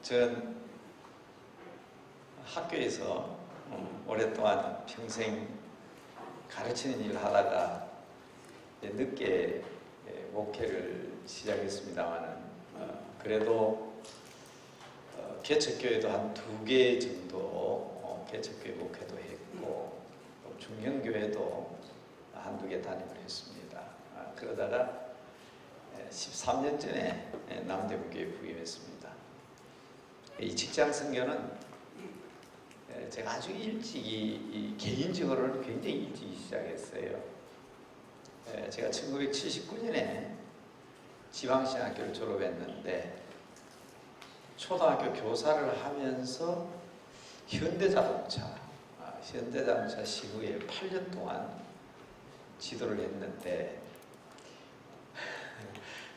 전 학교에서 오랫동안 평생 가르치는 일을 하다가 늦게 목회를 시작했습니다만 그래도 개척교회도 한 2개 정도 개척교회 목회도 했고 또 중형교회도 한두 개 담임을 했습니다. 그러다가 13년 전에 남대문교회에 부임했습니다. 이 직장 선교는 제가 아주 일찍이 개인적으로는 굉장히 일찍 시작했어요. 제가 1979년에 지방신학교를 졸업했는데 초등학교 교사를 하면서 현대자동차 시구에 8년 동안 지도를 했는데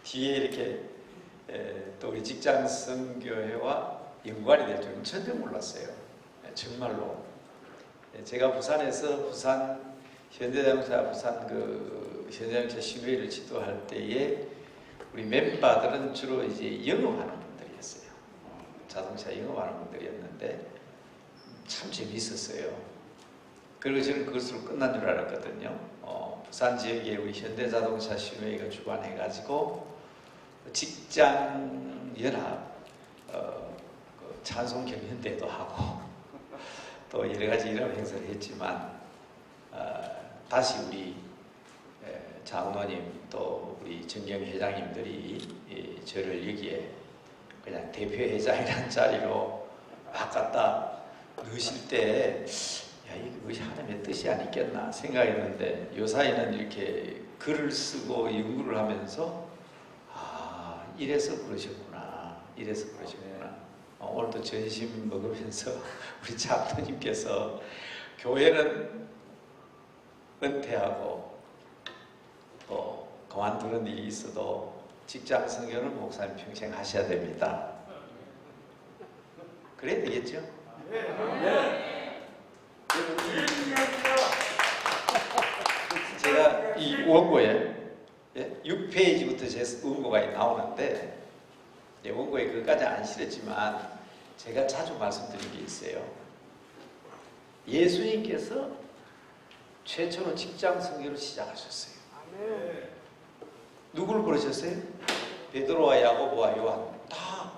뒤에 이렇게 또 우리 직장 선교회와 연관이 될 줄은 전혀 몰랐어요. 정말로 제가 부산에서 부산 현대자동차 현대자동차 시구회를 지도할 때에 우리 멤버들은 주로 이제 영업하는 분들이었어요. 자동차 영업하는 분들이었는데 참 재미있었어요. 그리고 저는 그것으로 끝난 줄 알았거든요. 부산 지역에 우리 현대자동차 시구회가 주관해가지고 직장 연합 찬송 경연대회도 하고 또 여러 가지 이런 행사를 했지만 다시 우리 장로님 또 우리 정경 회장님들이 저를 여기에 그냥 대표회장이라는 자리로 막 갖다 넣으실 때 이게 하나님의 뜻이 아니겠나 생각했는데 요 사이는 이렇게 글을 쓰고 연구를 하면서 이래서 그러셨구나 오늘도 점심 먹으면서 우리 장로님께서 교회는 은퇴하고 또 그만두는 일이 있어도 직장 선교는 목사님 평생 하셔야 됩니다. 그래야 되겠죠? 제가 이 원고에 6페이지부터 제 원고가 나오는데 원고에 그것까지 안 실었지만 제가 자주 말씀드린 게 있어요. 예수님께서 최초로 직장 선교를 시작하셨어요. 누구를 부르셨어요? 베드로와 야고보와 요한 다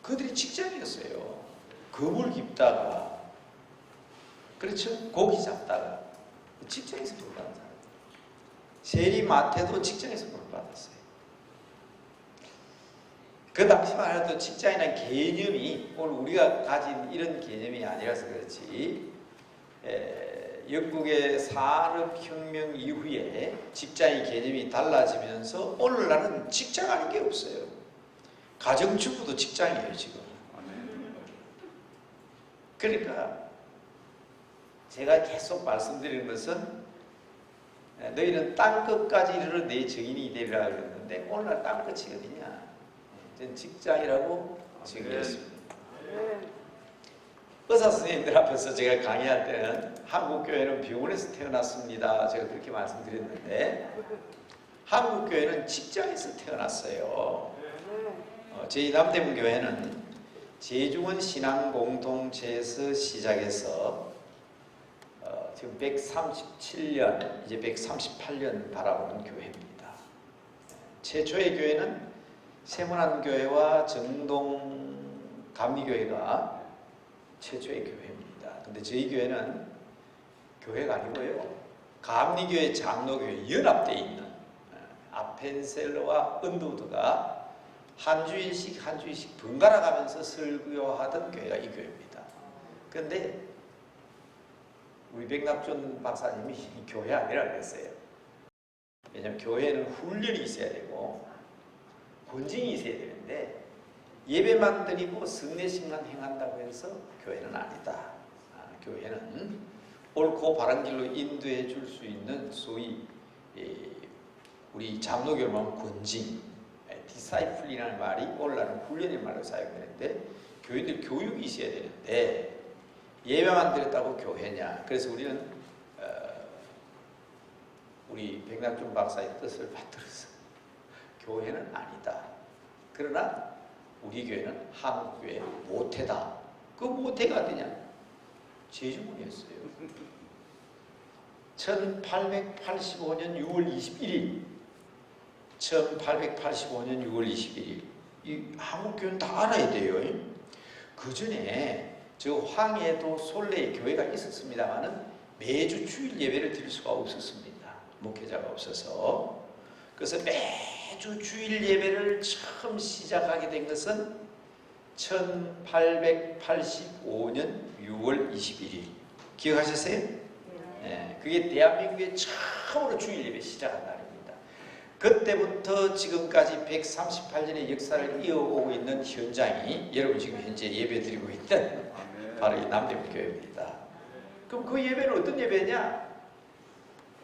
그들이 직장이었어요. 거물 깁다가 그렇죠? 고기 잡다가 직장에서 부르받은 사람. 세리 마태도 직장에서 부르받았어요. 그 당시만 해도 직장이라는 개념이 오늘 우리가 가진 이런 개념이 아니라서 그렇지 영국의 산업혁명 이후에 직장의 개념이 달라지면서 오늘날은 직장 아닌 게 없어요. 가정주부도 직장이에요 지금. 그러니까 제가 계속 말씀드리는 것은 너희는 땅끝까지 이르러 내 증인이 되리라 그랬는데 오늘날 땅끝이 어디냐? 전 직장이라고 증거했습니다. 의사 선생님들 앞에서 제가 강의할 때는 한국교회는 병원에서 태어났습니다. 제가 그렇게 말씀드렸는데 한국교회는 직장에서 태어났어요. 저희 남대문교회는 제중원 신앙공동체에서 시작해서 지금 137년, 이제 138년 바라보는 교회입니다. 최초의 교회는 세문안교회와 정동 감리교회가 최초의 교회입니다. 근데 저희 교회는 교회가 아니고요. 감리교회, 장로교회 연합되어 있는 아펜셀러와 언더우드가 한 주일씩 번갈아 가면서 설교하던 교회가 이 교회입니다. 그런데 우리 백낙준 박사님이 교회 아니라 그랬어요. 왜냐하면 교회는 훈련이 있어야 되고 권징이 있어야 되는데 예배만 드리고 성례식만 행한다고 해서 교회는 아니다. 교회는 옳고 바른 길로 인도해 줄 수 있는 소위 우리 장로교를 보면 권징, 디사이플이라는 말이 오늘날은 훈련의 말로 사용되는데 교회들 교육이 있어야 되는데 예배만 드렸다고 교회냐? 그래서 우리는 우리 백낙준 박사의 뜻을 받들어서 교회는 아니다. 그러나 우리 교회는 한국교회 모태다. 그 모태가 어디냐? 제주문이었어요. 1885년 6월 21일 1885년 6월 21일 이 한국교회는 다 알아야 돼요. 그 전에 저 황해도 솔레에 교회가 있었습니다만은 매주 주일 예배를 드릴 수가 없었습니다. 목회자가 없어서. 그래서 매주 주일 예배를 처음 시작하게 된 것은 1885년 6월 21일. 기억하셨어요? 네, 그게 대한민국의 처음으로 주일 예배 시작한 날입니다. 그때부터 지금까지 138년의 역사를 이어오고 있는 현장이 여러분 지금 현재 예배 드리고 있는 바로 이 남대문 교회입니다. 그럼 그 예배는 어떤 예배냐?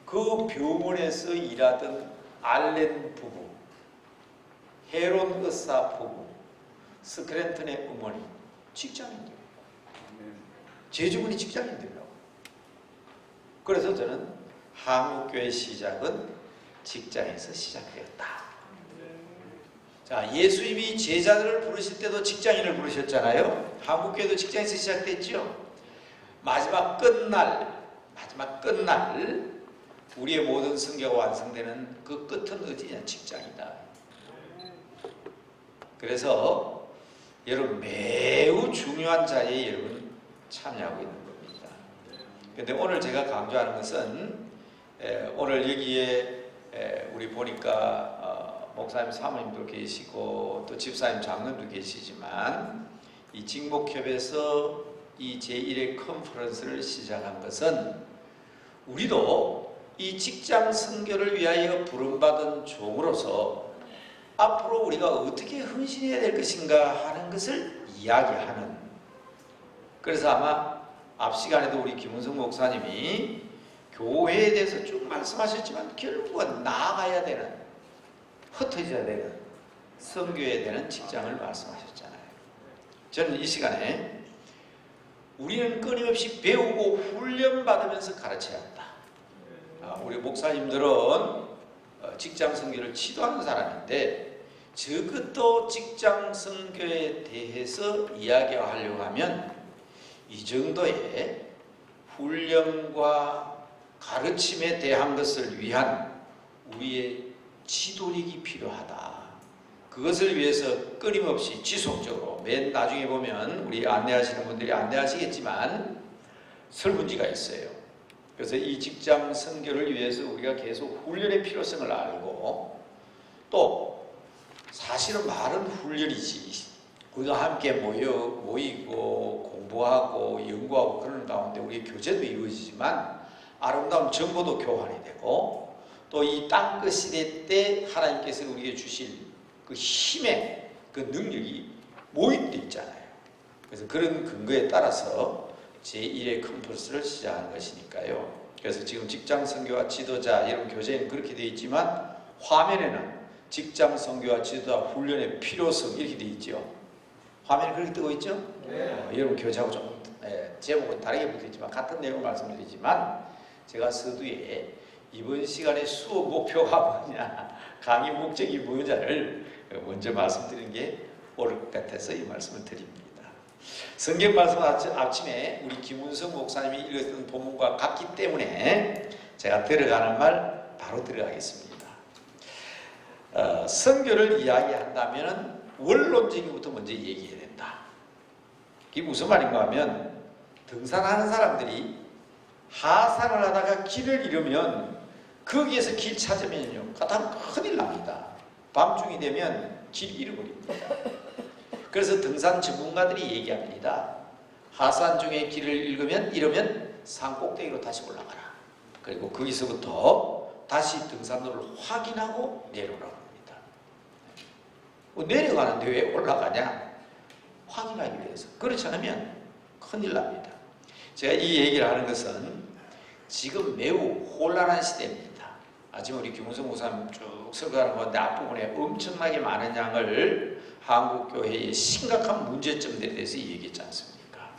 그 병원에서 일하던 알렌 부부, 헤론 의사 부부, 스크랜턴의 어머니, 직장인들. 제주군이 직장인들이라고. 그래서 저는 한국교회 시작은 직장에서 시작되었다. 자, 예수님이 제자들을 부르실 때도 직장인을 부르셨잖아요. 한국교회도 직장에서 시작됐죠. 마지막 끝날 우리의 모든 성교가 완성되는 그 끝은 어디냐? 직장이다. 그래서 여러분 매우 중요한 자리에 여러분 참여하고 있는 겁니다. 그런데 오늘 제가 강조하는 것은 오늘 여기에 우리 보니까 목사님 사모님도 계시고 또 집사님 장로님도 계시지만 이 직목협에서 이 제1회 컨퍼런스를 시작한 것은 우리도 이 직장 선교를 위하여 부름받은 종으로서 앞으로 우리가 어떻게 헌신해야 될 것인가 하는 것을 이야기하는, 그래서 아마 앞 시간에도 우리 김은성 목사님이 교회에 대해서 쭉 말씀하셨지만 결국은 나아가야 되는, 흩어져야 되는, 선교해야 되는 직장을 말씀하셨잖아요. 저는 이 시간에 우리는 끊임없이 배우고 훈련받으면서 가르쳐야 한다. 우리 목사님들은 직장 선교를 지도하는 사람인데 저것도 직장 선교에 대해서 이야기하려고 하면 이 정도의 훈련과 가르침에 대한 것을 위한 우리의 지도력이 필요하다. 그것을 위해서 끊임없이 지속적으로, 맨 나중에 보면 우리 안내하시는 분들이 안내하시겠지만 설문지가 있어요. 그래서 이 직장 선교를 위해서 우리가 계속 훈련의 필요성을 알고, 또 사실은 말은 훈련이지, 우리가 함께 모이고 공부하고 연구하고 그러는 가운데 우리의 교제도 이루어지지만 아름다운 정보도 교환이 되고, 또 이 땅끝 시대 때 하나님께서 우리에게 주실 그 힘의 그 능력이 모임도 있잖아요. 그래서 그런 근거에 따라서 제1회 컨퍼런스를 시작한 것이니까요. 그래서 지금 직장 선교와 지도자 이런 교재는 그렇게 되어 있지만 화면에는 직장 선교와 지도자 훈련의 필요성 이렇게 되어 있죠. 화면에 그렇게 뜨고 있죠? 네. 여러분 교재하고 좀 제목은 다르게 붙어 있지만 같은 내용을 말씀드리지만, 제가 서두에 이번 시간에 수업 목표가 뭐냐, 강의 목적이 뭐냐를 먼저 말씀드리는 게 옳을 것 같아서 이 말씀을 드립니다. 성경 말씀 아침에 우리 김은성 목사님이 읽었던 본문과 같기 때문에 제가 들어가는 말 바로 들어가겠습니다. 선교를 이야기한다면 원론적인 것부터 먼저 얘기해야 된다. 이게 무슨 말인가 하면, 등산하는 사람들이 하산을 하다가 길을 잃으면 거기에서 길 찾으면요, 가장 큰일 납니다. 밤중이 되면 길 잃어버립니다. 그래서 등산 전문가들이 얘기합니다. 하산 중에 길을 잃으면 산 꼭대기로 다시 올라가라. 그리고 거기서부터 다시 등산로를 확인하고 내려오라고 합니다. 내려가는데 왜 올라가냐? 확인하기 위해서. 그렇지 않으면 큰일 납니다. 제가 이 얘기를 하는 것은 지금 매우 혼란한 시대입니다. 아침에 우리 김은성 목사님 쭉 설교하는 건데 앞부분에 엄청나게 많은 양을 한국교회의 심각한 문제점들에 대해서 얘기했지 않습니까?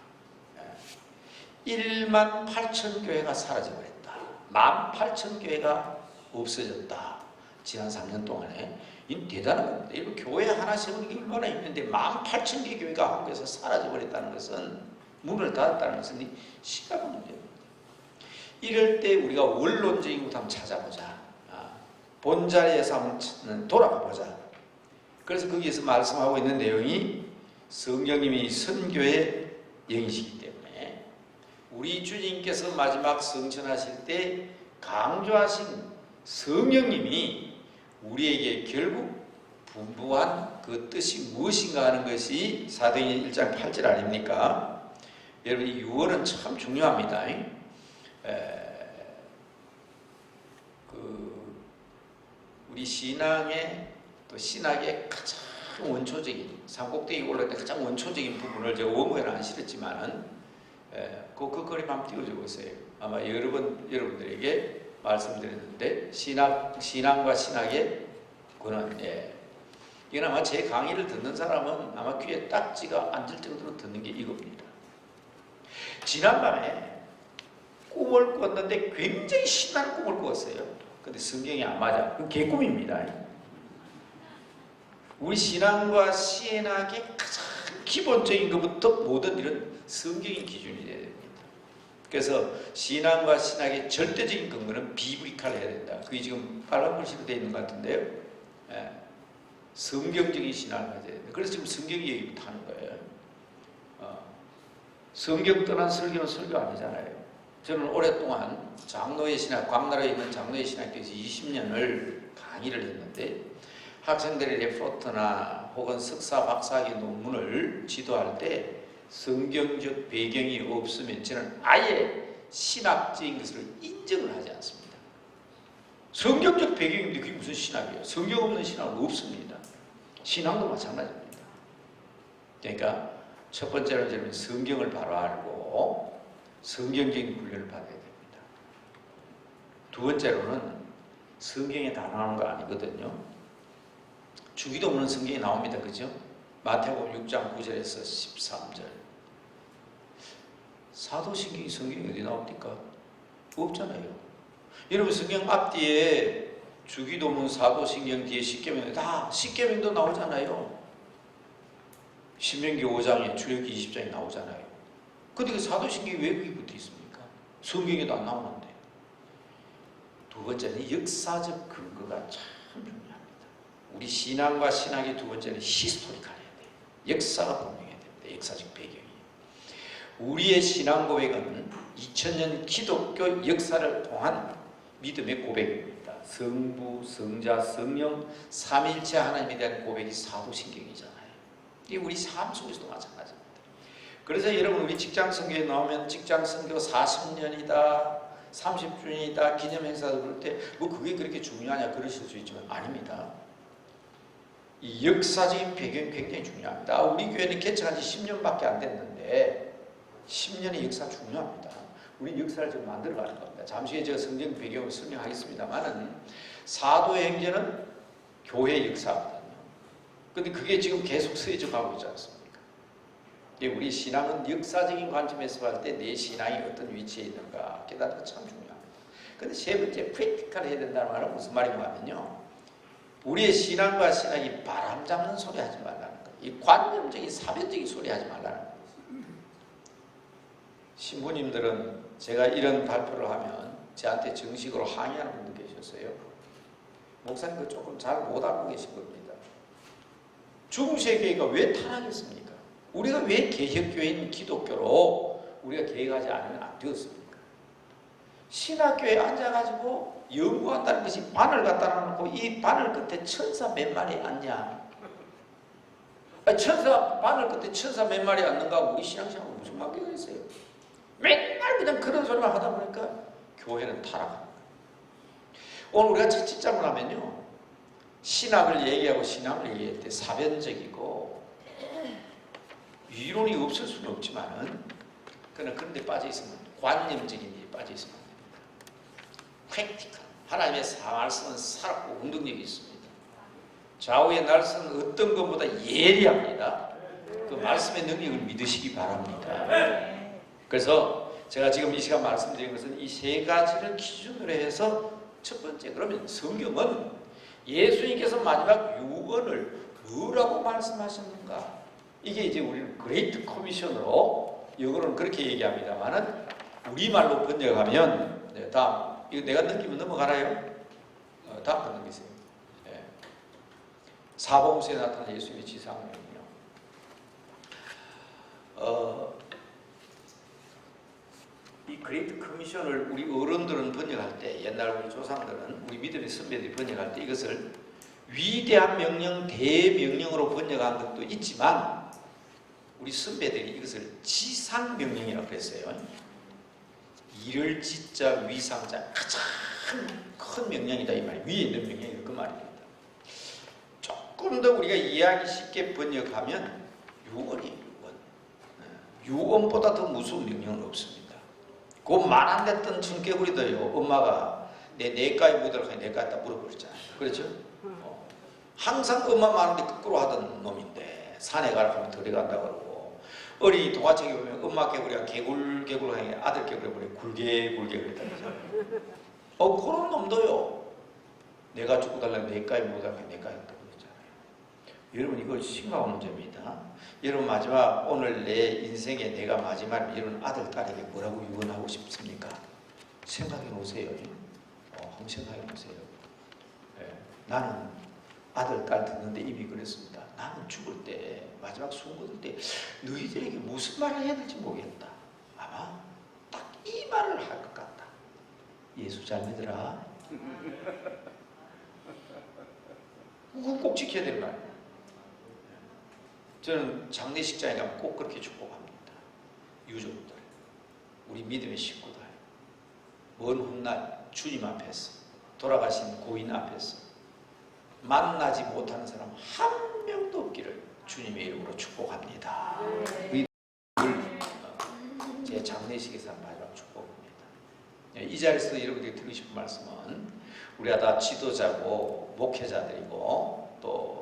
1만 8천 교회가 사라져버렸다. 1만 8천 교회가 없어졌다. 지난 3년 동안에 이 대단한 겁니다. 이런 교회 하나 세우는 게 얼마나 있는데 18,000개 교회가 한국에서 사라져버렸다는 것은, 문을 닫았다는 것은 심각한 문제입니다. 이럴 때 우리가 원론적인 것도 한번 찾아보자. 본자리에서 한번 돌아가 보자. 그래서 거기에서 말씀하고 있는 내용이 성령님이 선교의 영이시기 때문에 우리 주님께서 마지막 성천하실 때 강조하신 성령님이 우리에게 결국 분부한 그 뜻이 무엇인가 하는 것이 사도행전 1장 8절 아닙니까? 여러분, 이 유언은 참 중요합니다. 우리 신앙의 또 신학의 가장 원초적인, 산꼭대기 올라갈 때 가장 원초적인 부분을 제가 원문에는 안 실었지만은 그 그림 한번 띄워줘 보세요. 아마 여러 번 여러분들에게 말씀드렸는데, 신앙과 신학의 근원. 이건 아마 제 강의를 듣는 사람은 아마 귀에 딱지가 앉을 정도로 듣는 게 이겁니다. 지난밤에 꿈을 꿨는데 굉장히 신나는 꿈을 꿨어요. 근데 성경이 안 맞아. 그건 개꿈입니다. 우리 신앙과 신학의 가장 기본적인 것부터 모든 일은 성경이 기준이 돼야 됩니다. 그래서 신앙과 신학의 절대적인 근거는 비브리칼 해야 된다. 그게 지금 빨간 글씨로 되어 있는 것 같은데요. 성경적인 신앙을 가져야 된다. 그래서 지금 성경 얘기부터 하는 거예요. 성경 떠난 설교는 설교 아니잖아요. 저는 오랫동안 장로의 신학, 광나라에 있는 장로의 신학교에서 20년을 강의를 했는데, 학생들이 레포트나 혹은 석사, 박사학위 논문을 지도할 때 성경적 배경이 없으면 저는 아예 신학적인 것을 인정을 하지 않습니다. 성경적 배경인데 그게 무슨 신학이에요? 성경 없는 신학은 없습니다. 신앙도 마찬가지입니다. 그러니까 첫 번째로 저는 성경을 바로 알고 성경적인 훈련을 받아야 됩니다. 두 번째로는 성경에 다 나오는 거 아니거든요. 주기도문은 성경에 나옵니다. 그죠? 마태복음 6장 9절에서 13절. 사도신경이 성경에 어디 나옵니까? 없잖아요. 여러분, 성경 앞뒤에 주기도문, 사도신경 뒤에 십계명, 다 십계명도 나오잖아요. 신명기 5장에 출애굽기 20장에 나오잖아요. 근데 그 사도신경이 왜 거기 붙어 있습니까? 성경에도 안 나오는데. 두 번째는 역사적 근거가 참 중요합니다. 우리 신앙과 신학의 두 번째는 히스토리칼해야 돼요. 역사가 분명해야 됩니다. 역사적 배경이. 우리의 신앙 고백은 2000년 기독교 역사를 통한 믿음의 고백입니다. 성부, 성자, 성령, 삼일체 하나님에 대한 고백이 사도신경이잖아요. 이게 우리 삶 속에서도 마찬가지입니다. 그래서 여러분, 우리 직장선교에 나오면 직장선교 40년이다, 30주년이다, 기념행사도 그럴 때 뭐 그게 그렇게 중요하냐 그러실 수 있지만 아닙니다. 이 역사적인 배경이 굉장히 중요합니다. 우리 교회는 개척한 지 10년밖에 안 됐는데 10년의 역사 중요합니다. 우리 역사를 지금 만들어가는 겁니다. 잠시 후에 제가 성경 배경을 설명하겠습니다만은 사도행전은 교회 역사거든요. 근데 그게 지금 계속 쓰여져가고 있지 않습니까? 우리 신앙은 역사적인 관점에서 봤을 때 내 신앙이 어떤 위치에 있는가 깨닫는 게 참 중요합니다. 근데 세 번째, 프랙티컬 해야 된다는 말은 무슨 말인가 하면요, 우리의 신앙과 신학이 바람 잡는 소리 하지 말라는 거예요. 이 관념적인 사변적인 소리 하지 말라는 거예요. 신부님들은 제가 이런 발표를 하면 저한테 정식으로 항의하는 분들 계셨어요. 목사님 그 조금 잘 못 알고 계신 겁니다. 중세교회가 왜 타락했습니까? 우리가 왜 개혁교회인 기독교로 우리가 개혁하지 않으면 안 되었습니까? 신학교에 앉아가지고 연구한다는 것이 바늘 갖다 놓고 이 바늘 끝에 천사 몇 마리 앉냐? 천사, 바늘 끝에 천사 몇 마리 앉는가? 우리 신앙생활은 무슨 관계가 있어요? 맨날 그냥 그런 소리만 하다 보니까 교회는 타락합니다. 오늘 우리가 첫 집장을 하면요, 신학을 얘기하고 신앙을 얘기할 때 사변적이고 이론이 없을 수는 없지만은 그런 데 빠져 있으면, 관념적인 일이 빠져 있으면 안 됩니다. 프랙티컬. 하나님의 말씀은 살았고 운동력이 있습니다. 좌우의 날선은 어떤 것보다 예리합니다. 그 말씀의 능력을 믿으시기 바랍니다. 그래서 제가 지금 이 시간 말씀드린 것은 이 세 가지를 기준으로 해서 첫 번째, 그러면 성경은 예수님께서 마지막 유언을 뭐라고 말씀하셨는가? 이게 이제 우리는 그레이트 커미션으로 영어로는 그렇게 얘기합니다만은 우리말로 번역하면 다음 이거 내가 넘기면 넘어가나요? 다음 거 넘기세요. 네. 사복음서에 나타난 예수님의 지상명이요. 이 그레이트 커미션을 우리 어른들은 번역할 때, 옛날 우리 조상들은, 우리 믿음의 선배들이 번역할 때 이것을 위대한 명령, 대명령으로 번역한 것도 있지만 우리 선배들이 이것을 지상명령이라고 그랬어요. 이를 짓자 위상자, 가장 큰 명령이다 이 말이에요. 위에 있는 명령이 그 말입니다. 조금 더 우리가 이해하기 쉽게 번역하면 유언이에요. 유언보다 더 무서운 명령은 없습니다. 그 말 안 됐던 청개구리도요, 엄마가 내 뇌가에 묻으라고 뇌가에다 물어버렸잖아요. 그렇죠? 항상 엄마 말하는데 거꾸로 하던 놈인데 산에 가라 하면 들어간다고 그러고, 어린이 동화책에 보면 엄마 개구리가 개굴개굴 하니 아들 개구리가 굴개굴개 그랬다면서요. 그런 놈도요, 내가 죽고 달라면 뇌가에 묻으라고 뇌가에 있다고 그랬잖아요. 여러분, 이거 심각한 문제입니다. 여러분, 마지막 오늘 내 인생에 내가 마지막 이런 아들 딸에게 뭐라고 유언하고 싶습니까? 생각해 놓으세요. 한번 생각해 놓으세요. 나는 아들 딸 듣는데 입이 그랬습니다. 나는 죽을 때 마지막 숨 거둘 때 너희들에게 무슨 말을 해야 될지 모르겠다. 아마 딱 이 말을 할 것 같다. 예수 잘 믿으라. 그거 꼭 지켜야 될 말이에요. 저는 장례식장에 가면 꼭 그렇게 축복합니다. 유족들, 우리 믿음의 식구들, 먼 훗날 주님 앞에서, 돌아가신 고인 앞에서 만나지 못하는 사람 한 명도 없기를 주님의 이름으로 축복합니다. 제 장례식에서 마지막 축복합니다. 이 자리에서 여러분들이 드리고 싶은 말씀은, 우리가 다 지도자고 목회자들이고 또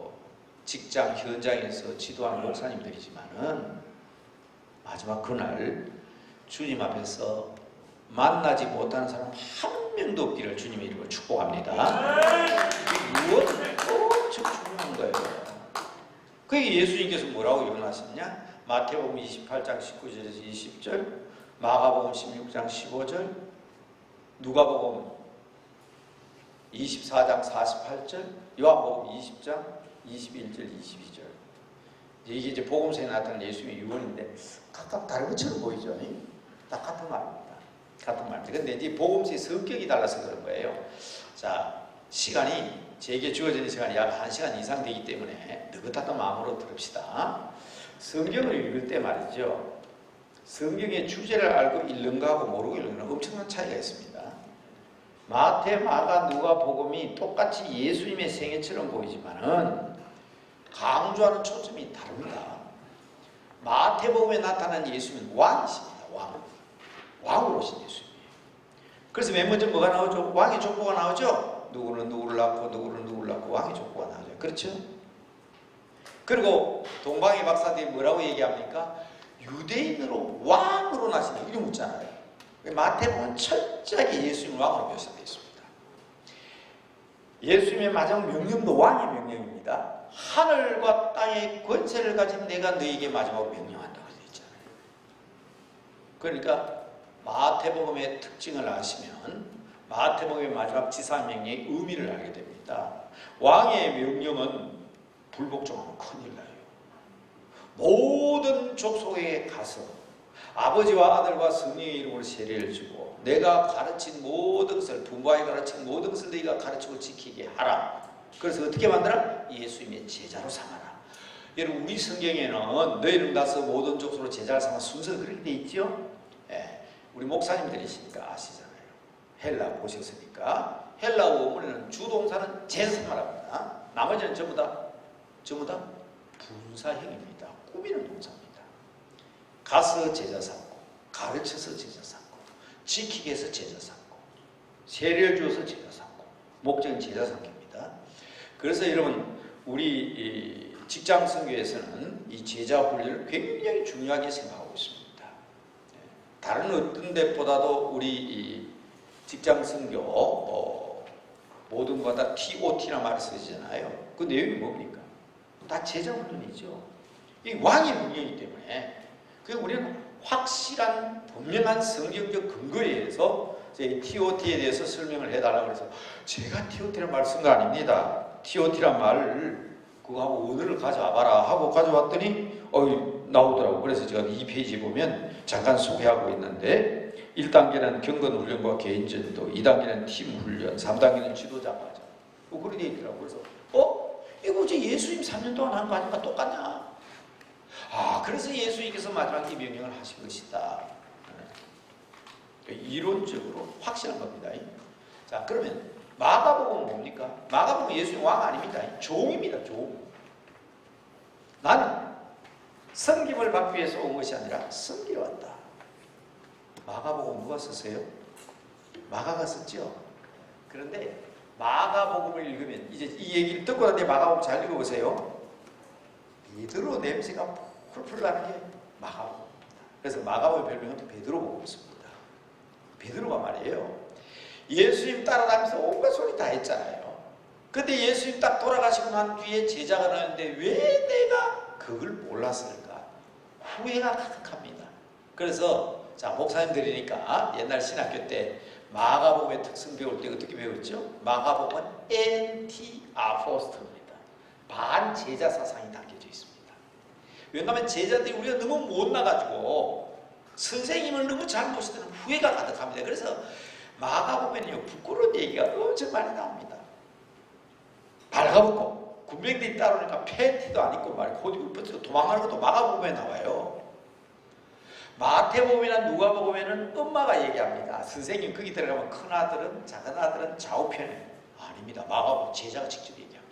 직장 현장에서 지도하는 목사님들이지만은 마지막 그날 주님 앞에서 만나지 못하는 사람 한 명도 없기를 주님의 이름으로 축복합니다. 무엇은 엄청 중요한 거예요. 그게 예수님께서 뭐라고 예언하셨냐? 마태복음 28장 19절에서 20절, 마가복음 16장 15절, 누가복음 24장 48절, 요한복음 20장 21절, 22절. 이게 이제 복음서에 나타난 예수님의 유언인데 각각 다른 것처럼 보이죠? 다 같은 말입니다. 같은 말입니다. 근데 이제 복음서의 성격이 달라서 그런 거예요. 자, 시간이 제게 주어지는 시간이 약 1시간 이상 되기 때문에 느긋한 마음으로 들읍시다. 성경을 읽을 때 말이죠, 성경의 주제를 알고 읽는 거하고 모르고 읽는 거는 엄청난 차이가 있습니다. 마태, 마가, 누가 복음이 똑같이 예수님의 생애처럼 보이지만은 강조하는 초점이 다릅니다. 마태복음에 나타난 예수님은 왕이십니다. 왕으로 오신 예수님이에요. 그래서 맨 먼저 뭐가 나오죠? 왕의 족보가 나오죠? 누구는 누구를 낳고 누구는 누구를 낳고 왕의 족보가 나오죠. 그렇죠? 그리고 동방의 박사들이 뭐라고 얘기합니까? 유대인으로 왕으로 나신다 이렇게 묻잖아요. 마태복음은 철저하게 예수님을 왕으로 묘사되어 있습니다. 예수님의 마지막 명령도 왕의 명령입니다. 하늘과 땅의 권세를 가진 내가 너에게 마지막으로 명령한다고 되어 있잖아요. 그러니까 마태복음의 특징을 아시면 마태복음의 마지막 지상명령의 의미를 알게 됩니다. 왕의 명령은 불복종하면 큰일 나요. 모든 족속에게 가서 아버지와 아들과 성령의 이름으로 세례를 주고 내가 가르친 모든 것을, 부모에게 가르친 모든 것을 너희가 가르치고 지키게 하라. 그래서 어떻게 만들어? 예수님의 제자로 삼아라. 여러분, 우리 성경에는 너희는 가서 모든 족속으로 제자를 삼아 순서가 그렇게 돼 있죠? 예, 우리 목사님들이시니까 아시잖아요. 헬라 보셨으니까. 헬라 원문에는 주동사는 제삼아랍니다. 나머지는 전부 다 분사형입니다. 꾸미는 동사입니다. 가서 제자 삼고, 가르쳐서 제자 삼고, 지키게 해서 제자 삼고, 세례를 주어서 제자 삼고, 목적은 제자 삼기입니다. 그래서 여러분, 우리 직장 선교에서는 이 제자 훈련을 굉장히 중요하게 생각하고 있습니다. 다른 어떤 데보다도 우리 직장 선교 모든 거다 TOT란 말을 쓰잖아요. 그 내용이 뭡니까? 다 제자 훈련이죠. 이 왕의 훈련이기 때문에 그래서 우리는 확실한 분명한 성경적 근거에 의해서 TOT에 대해서 설명을 해달라고 해서 제가 TOT란 말을 쓴 거 아닙니다. TOT란 말을 그거하고 원어를 가져와봐라 하고 가져왔더니 나오더라고. 그래서 제가 2페이지 보면 잠깐 소개하고 있는데 1단계는 경건훈련과 개인전도, 2단계는 팀훈련, 3단계는 지도자 과정. 그렇게 되어 있더라고요. 그래서 이거 이제 예수님 3년 동안 한 거 아닌가 똑같냐? 그래서 예수님께서 마지막 이 명령을 하신 것이다. 이론적으로 확실한 겁니다. 자, 그러면 마가복음은 뭡니까? 마가복음은 예수님 왕 아닙니다. 종입니다. 종. 나는 섬김을 받기 위해서 온 것이 아니라 섬기러 왔다. 마가복음 누가 썼어요? 마가가 썼죠. 그런데 마가복음을 읽으면 이제 이 얘기를 듣고 나서 마가복음 잘 읽어보세요. 베드로 냄새가 풀풀 나는 게 마가복음입니다. 그래서 마가복음의 별명은 베드로복음입니다. 베드로가 말이에요. 예수님 따라다니면서 온갖 소리 다 했잖아요. 근데 예수님 딱 돌아가시고 난 뒤에 제자가 나왔는데 왜 내가 그걸 몰랐을까? 후회가 가득합니다. 그래서 자, 목사님들이니까 옛날 신학교 때 마가복음의 특성 배울 때 어떻게 배웠죠? 마가복음은 엔티-아포스토입니다. 반제자 사상이 담겨져 있습니다. 왜냐하면 제자들이 우리가 너무 못나가지고 선생님을 너무 잘 모시는 후회가 가득합니다. 그래서 마가복음에는요, 부끄러운 얘기가 엄청 많이 나옵니다. 발가벗고 군병들이 따라오니까 팬티도 안 입고 말이야 고집을 뻗치고 도망가는 것도 마가복음에 나와요. 마태복음이나 누가복음에는 엄마가 얘기합니다. 선생님 거기 들어가면 큰아들은 작은아들은 좌우편에 아닙니다. 마가복음 제자가 직접 얘기합니다.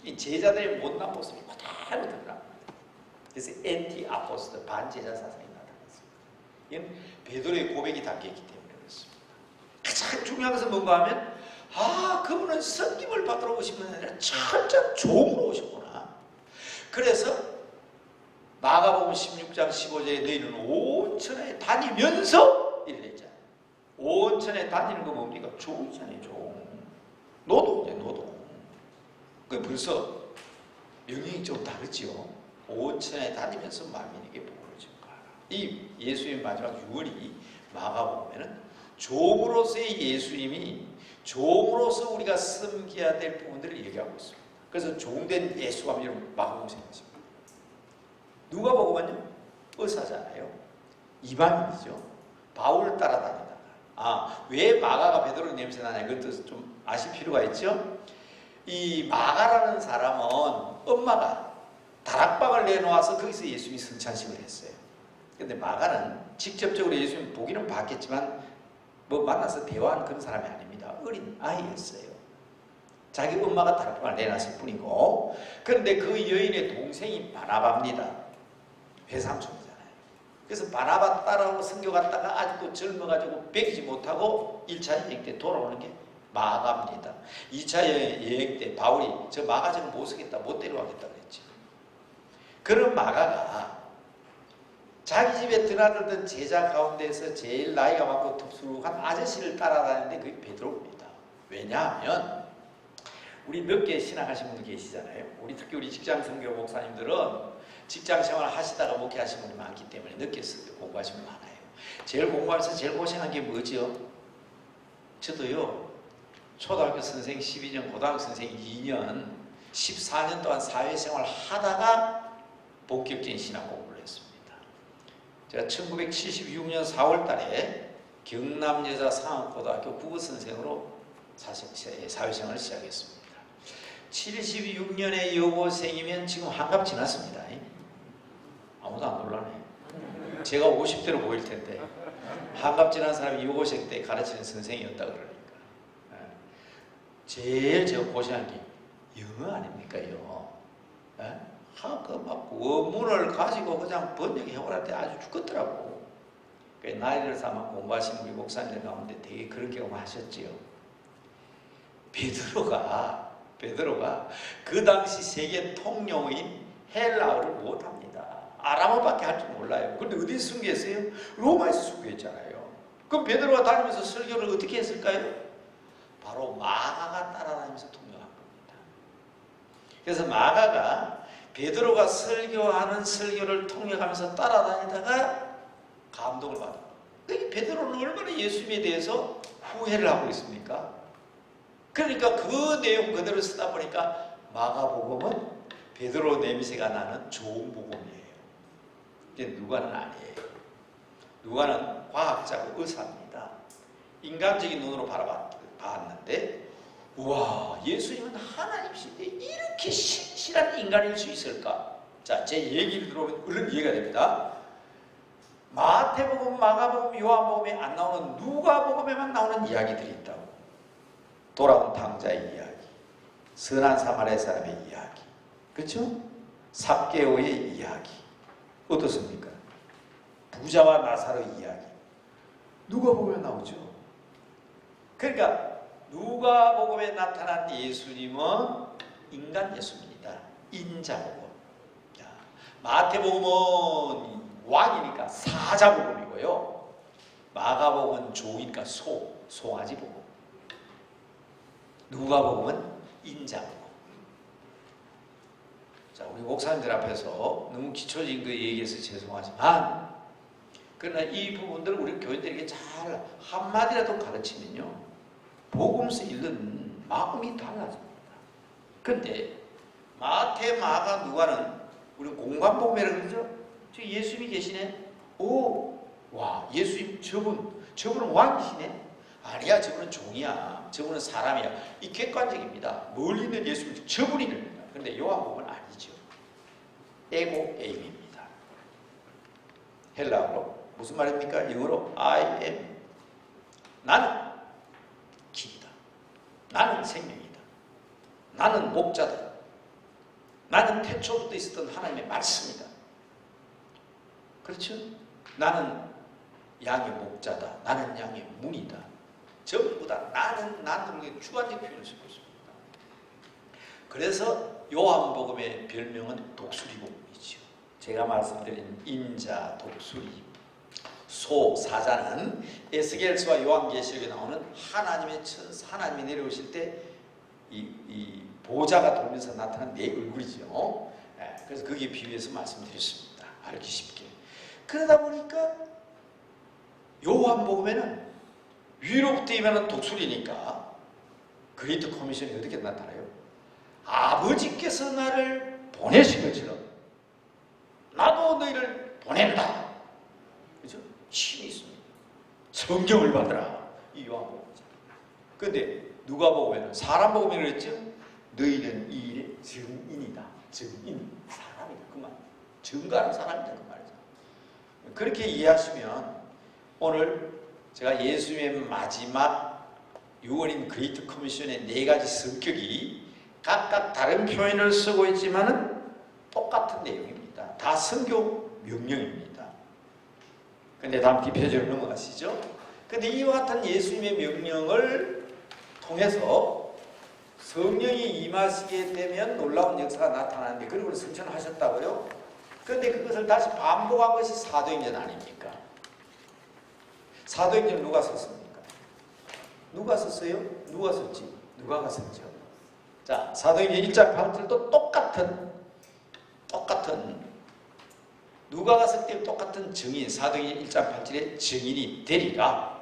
이 제자들의 못난 모습이 그대로 드러납니다. 그래서 엔티-아포스토 반제자 사상이 나타났습니다. 이건 베드로의 고백이 담겨있기 때문에 그렇습니다. 가장 중요한 것은 뭔가 하면 그분은 섬김을 받으러 오신 분 아니라 철저한 종으로 오셨구나. 그래서 마가복음 16장 15절에 너희는 온 천하에 다니면서 이랬잖아요. 온 천하에 다니는 거 뭡니까? 종이잖아요. 종. 노동이죠. 노동. 그 벌써 명령이 좀 다르지요. 온 천하에 다니면서 만민에게 복을 전가하라. 이 예수님의 마지막 유언이 마가복음에는 종으로서의 예수님이 종으로서 우리가 섬겨야 될 부분들을 얘기하고 있습니다. 그래서 종된 예수가 여러분 마가복음 생각하십니다. 누가복음은요 의사잖아요. 이방인이죠. 바울을 따라다니다가 왜 마가가 베드로 냄새 나냐 그것도 좀 아실 필요가 있죠. 이 마가라는 사람은 엄마가 다락방을 내놓아서 거기서 예수님이 성찬식을 했어요. 근데 마가는 직접적으로 예수님 보기는 봤겠지만 만나서 대화하는 그런 사람이 아닙니다. 어린 아이였어요. 자기 엄마가 다락방을 내놨을 뿐이고. 그런데 그 여인의 동생이 바나바입니다. 회삼촌이잖아요. 그래서 바나바 따라오고 선교 갔다가 아직도 젊어가지고 배기지 못하고 1차 여행 때 돌아오는 게 마가입니다. 2차 여행 때 바울이 저 마가 저는 못 쓰겠다, 못 데려가겠다 그랬죠. 그런 마가가 자기 집에 드나들던 제자 가운데서 제일 나이가 많고 덥수룩한 아저씨를 따라다니는데 그게 베드로입니다. 왜냐하면 우리 늦게 신학하신 분들 계시잖아요. 특히 우리 직장 선교 목사님들은 직장 생활 하시다가 목회하신 분이 많기 때문에 늦게 공부하신 분 많아요. 제일 공부하면서 제일 고생한 게 뭐죠? 저도요. 초등학교 선생 12년, 고등학교 선생 2년, 14년 동안 사회생활 하다가 본격적인 신학 공부를 했습니다. 제가 1976년 4월 달에 경남여자상업고등학교 국어선생으로 사회생활을 시작했습니다. 76년에 여고생이면 지금 한갑 지났습니다. 아무도 안 놀라네. 제가 50대로 보일 텐데 한갑 지난 사람이 여고생 때 가르치는 선생이었다 그러니까. 제일 제가 고생한 게 영어 아닙니까? 영어. 막 원문을 가지고 그냥 번역해오라 때 아주 죽겠더라고. 나이를 삼아 공부하시는 우리 목사님들 가운데 되게 그런 경험 하셨지요. 베드로가 그 당시 세계 통용인 헬라어를 못합니다. 아람어밖에 할 줄 몰라요. 그런데 어디서 순교했어요? 로마에서 순교했잖아요. 그럼 베드로가 다니면서 설교를 어떻게 했을까요? 바로 마가가 따라다니면서 통역한 겁니다. 그래서 마가가 베드로가 설교하는 설교를 통역하면서 따라다니다가 감동을 받아. 베드로는 얼마나 예수님에 대해서 후회를 하고 있습니까? 그러니까 그 내용 그대로 쓰다 보니까 마가복음은 베드로 냄새가 나는 좋은 복음이에요. 근데 누가는 아니에요. 누가는 과학자고 의사입니다. 인간적인 눈으로 바라봤는데 우와, 예수님은 하나님이신데 이렇게 신실한 인간일 수 있을까? 자, 제 얘기를 들어보면 얼른 이해가 됩니다. 마태복음, 마가복음, 요한복음에 안 나오는 누가복음에만 나오는 이야기들이 있다고. 돌아온 탕자의 이야기, 선한 사마리아 사람의 이야기, 그렇죠? 삭개오의 이야기. 어떻습니까? 부자와 나사로의 이야기. 누가복음에 나오죠. 그러니까 누가복음에 나타난 예수님은 인간 예수입니다. 인자복음. 마태복음은 왕이니까 사자복음이고요. 마가복음은 종이니까 송아지복음. 누가복음은 인자복음. 자, 우리 목사님들 앞에서 너무 기초적인 거 얘기해서 죄송하지만 그러나 이 부분들을 우리 교인들에게 잘 한마디라도 가르치면요, 복음서 읽는 마음이 달라집니다. 그런데 마태, 마가, 누가는 우리 공간복음이라고 그러죠? 저 예수님이 계시네? 오, 와, 예수님 저분은 왕이시네? 아니야, 저분은 종이야. 저분은 사람이야. 이 객관적입니다. 멀리 있는 예수님, 저분이 됩니다. 그런데 요한복음은 아니죠. 에고 에임입니다. 헬라어로 무슨 말입니까? 영어로 I am. 나는 길이다. 나는 생명이다. 나는 목자다. 나는 태초부터 있었던 하나님의 말씀이다. 그렇죠? 나는 양의 목자다. 나는 양의 문이다. 전부 다 나는 주관적 표현을 쓰고 있습니다. 그래서 요한복음의 별명은 독수리복음이죠. 제가 말씀드린 인자, 독수리, 소, 사자는 에스겔서와 요한계시록에 나오는 하나님의 천사, 하나님이 내려오실 때 이 보좌가 돌면서 나타난 내 얼굴이죠. 그래서 거기에 비유해서 말씀드렸습니다. 알기 쉽게. 그러다 보니까 요한복음에는 위로부터 임하는 독수리니까 그레이트 커미션이 어떻게 나타나요? 아버지께서 나를 보내신 것처럼 나도 너희를 보낸다. 그죠? 신이 있습니다. 성경을 받으라. 이 요한복음이죠. 그런데 누가복음에는 사람복음이 그랬죠? 너희는 이 일의 증인이다. 증인, 사람이다. 그 말. 증거하는 사람이다. 그 말이죠. 그렇게 이해하시면 오늘 제가 예수님의 마지막 유언인 그레이트 커미션의 4가지 성격이 각각 다른 표현을 쓰고 있지만은 똑같은 내용입니다. 다 성경 명령입니다. 근데 다음 뒷페이지로 넘어가시죠. 근데 이와 같은 예수님의 명령을 통해서 성령이 임하시게 되면 놀라운 역사가 나타나는데 그리고 승천하셨다고요? 그런데 그것을 다시 반복한 것이 사도행전 아닙니까? 사도행전 누가 썼습니까? 누가 썼어요? 누가 썼지? 누가가 썼죠. 자, 사도행전 1장 8절도 똑같은 누가가 쓸 때 똑같은 증인, 사도행전 1장 8절에 증인이 되리라.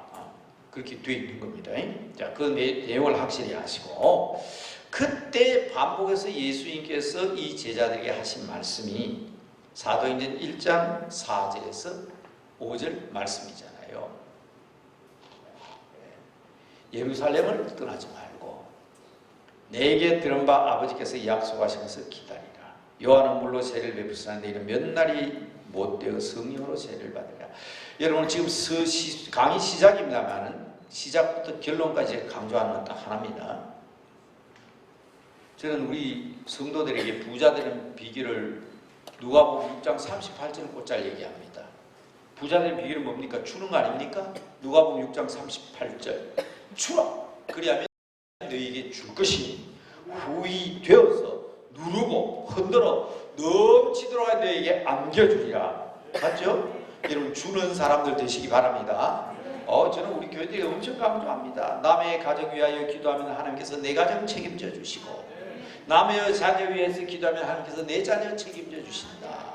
그렇게 되어 있는 겁니다. 자, 그 내용을 확실히 아시고 그때 반복해서 예수님께서 이 제자들에게 하신 말씀이 사도행전 1장 4절에서 5절 말씀이잖아요. 예루살렘을 떠나지 말고 내게 들은 바 아버지께서 약속하신 것을 기다리라. 요한은 물로 세례를 베푸시는데 이는 몇 날이 못되어 성령으로 세례를 받으라. 여러분 지금 강의 시작입니다만 시작부터 결론까지 강조하는 건 딱 하나입니다. 저는 우리 성도들에게 부자되는 비결을 누가복음 6장 38절을 곧잘 얘기합니다. 부자되는 비결은 뭡니까? 주는 거 아닙니까? 누가복음 6장 38절 주라! 그리하면 너희에게 줄 것이니 후히 되어서 누르고 흔들어 넘치도록 너희에게 안겨주리라. 맞죠? 여러분 주는 사람들 되시기 바랍니다. 저는 우리 교회들이 엄청 강조합니다. 남의 가정 위하여 기도하면 하나님께서 내 가정 책임져 주시고, 남의 자녀 위해서 기도하면 하나님께서 내 자녀 책임져 주신다.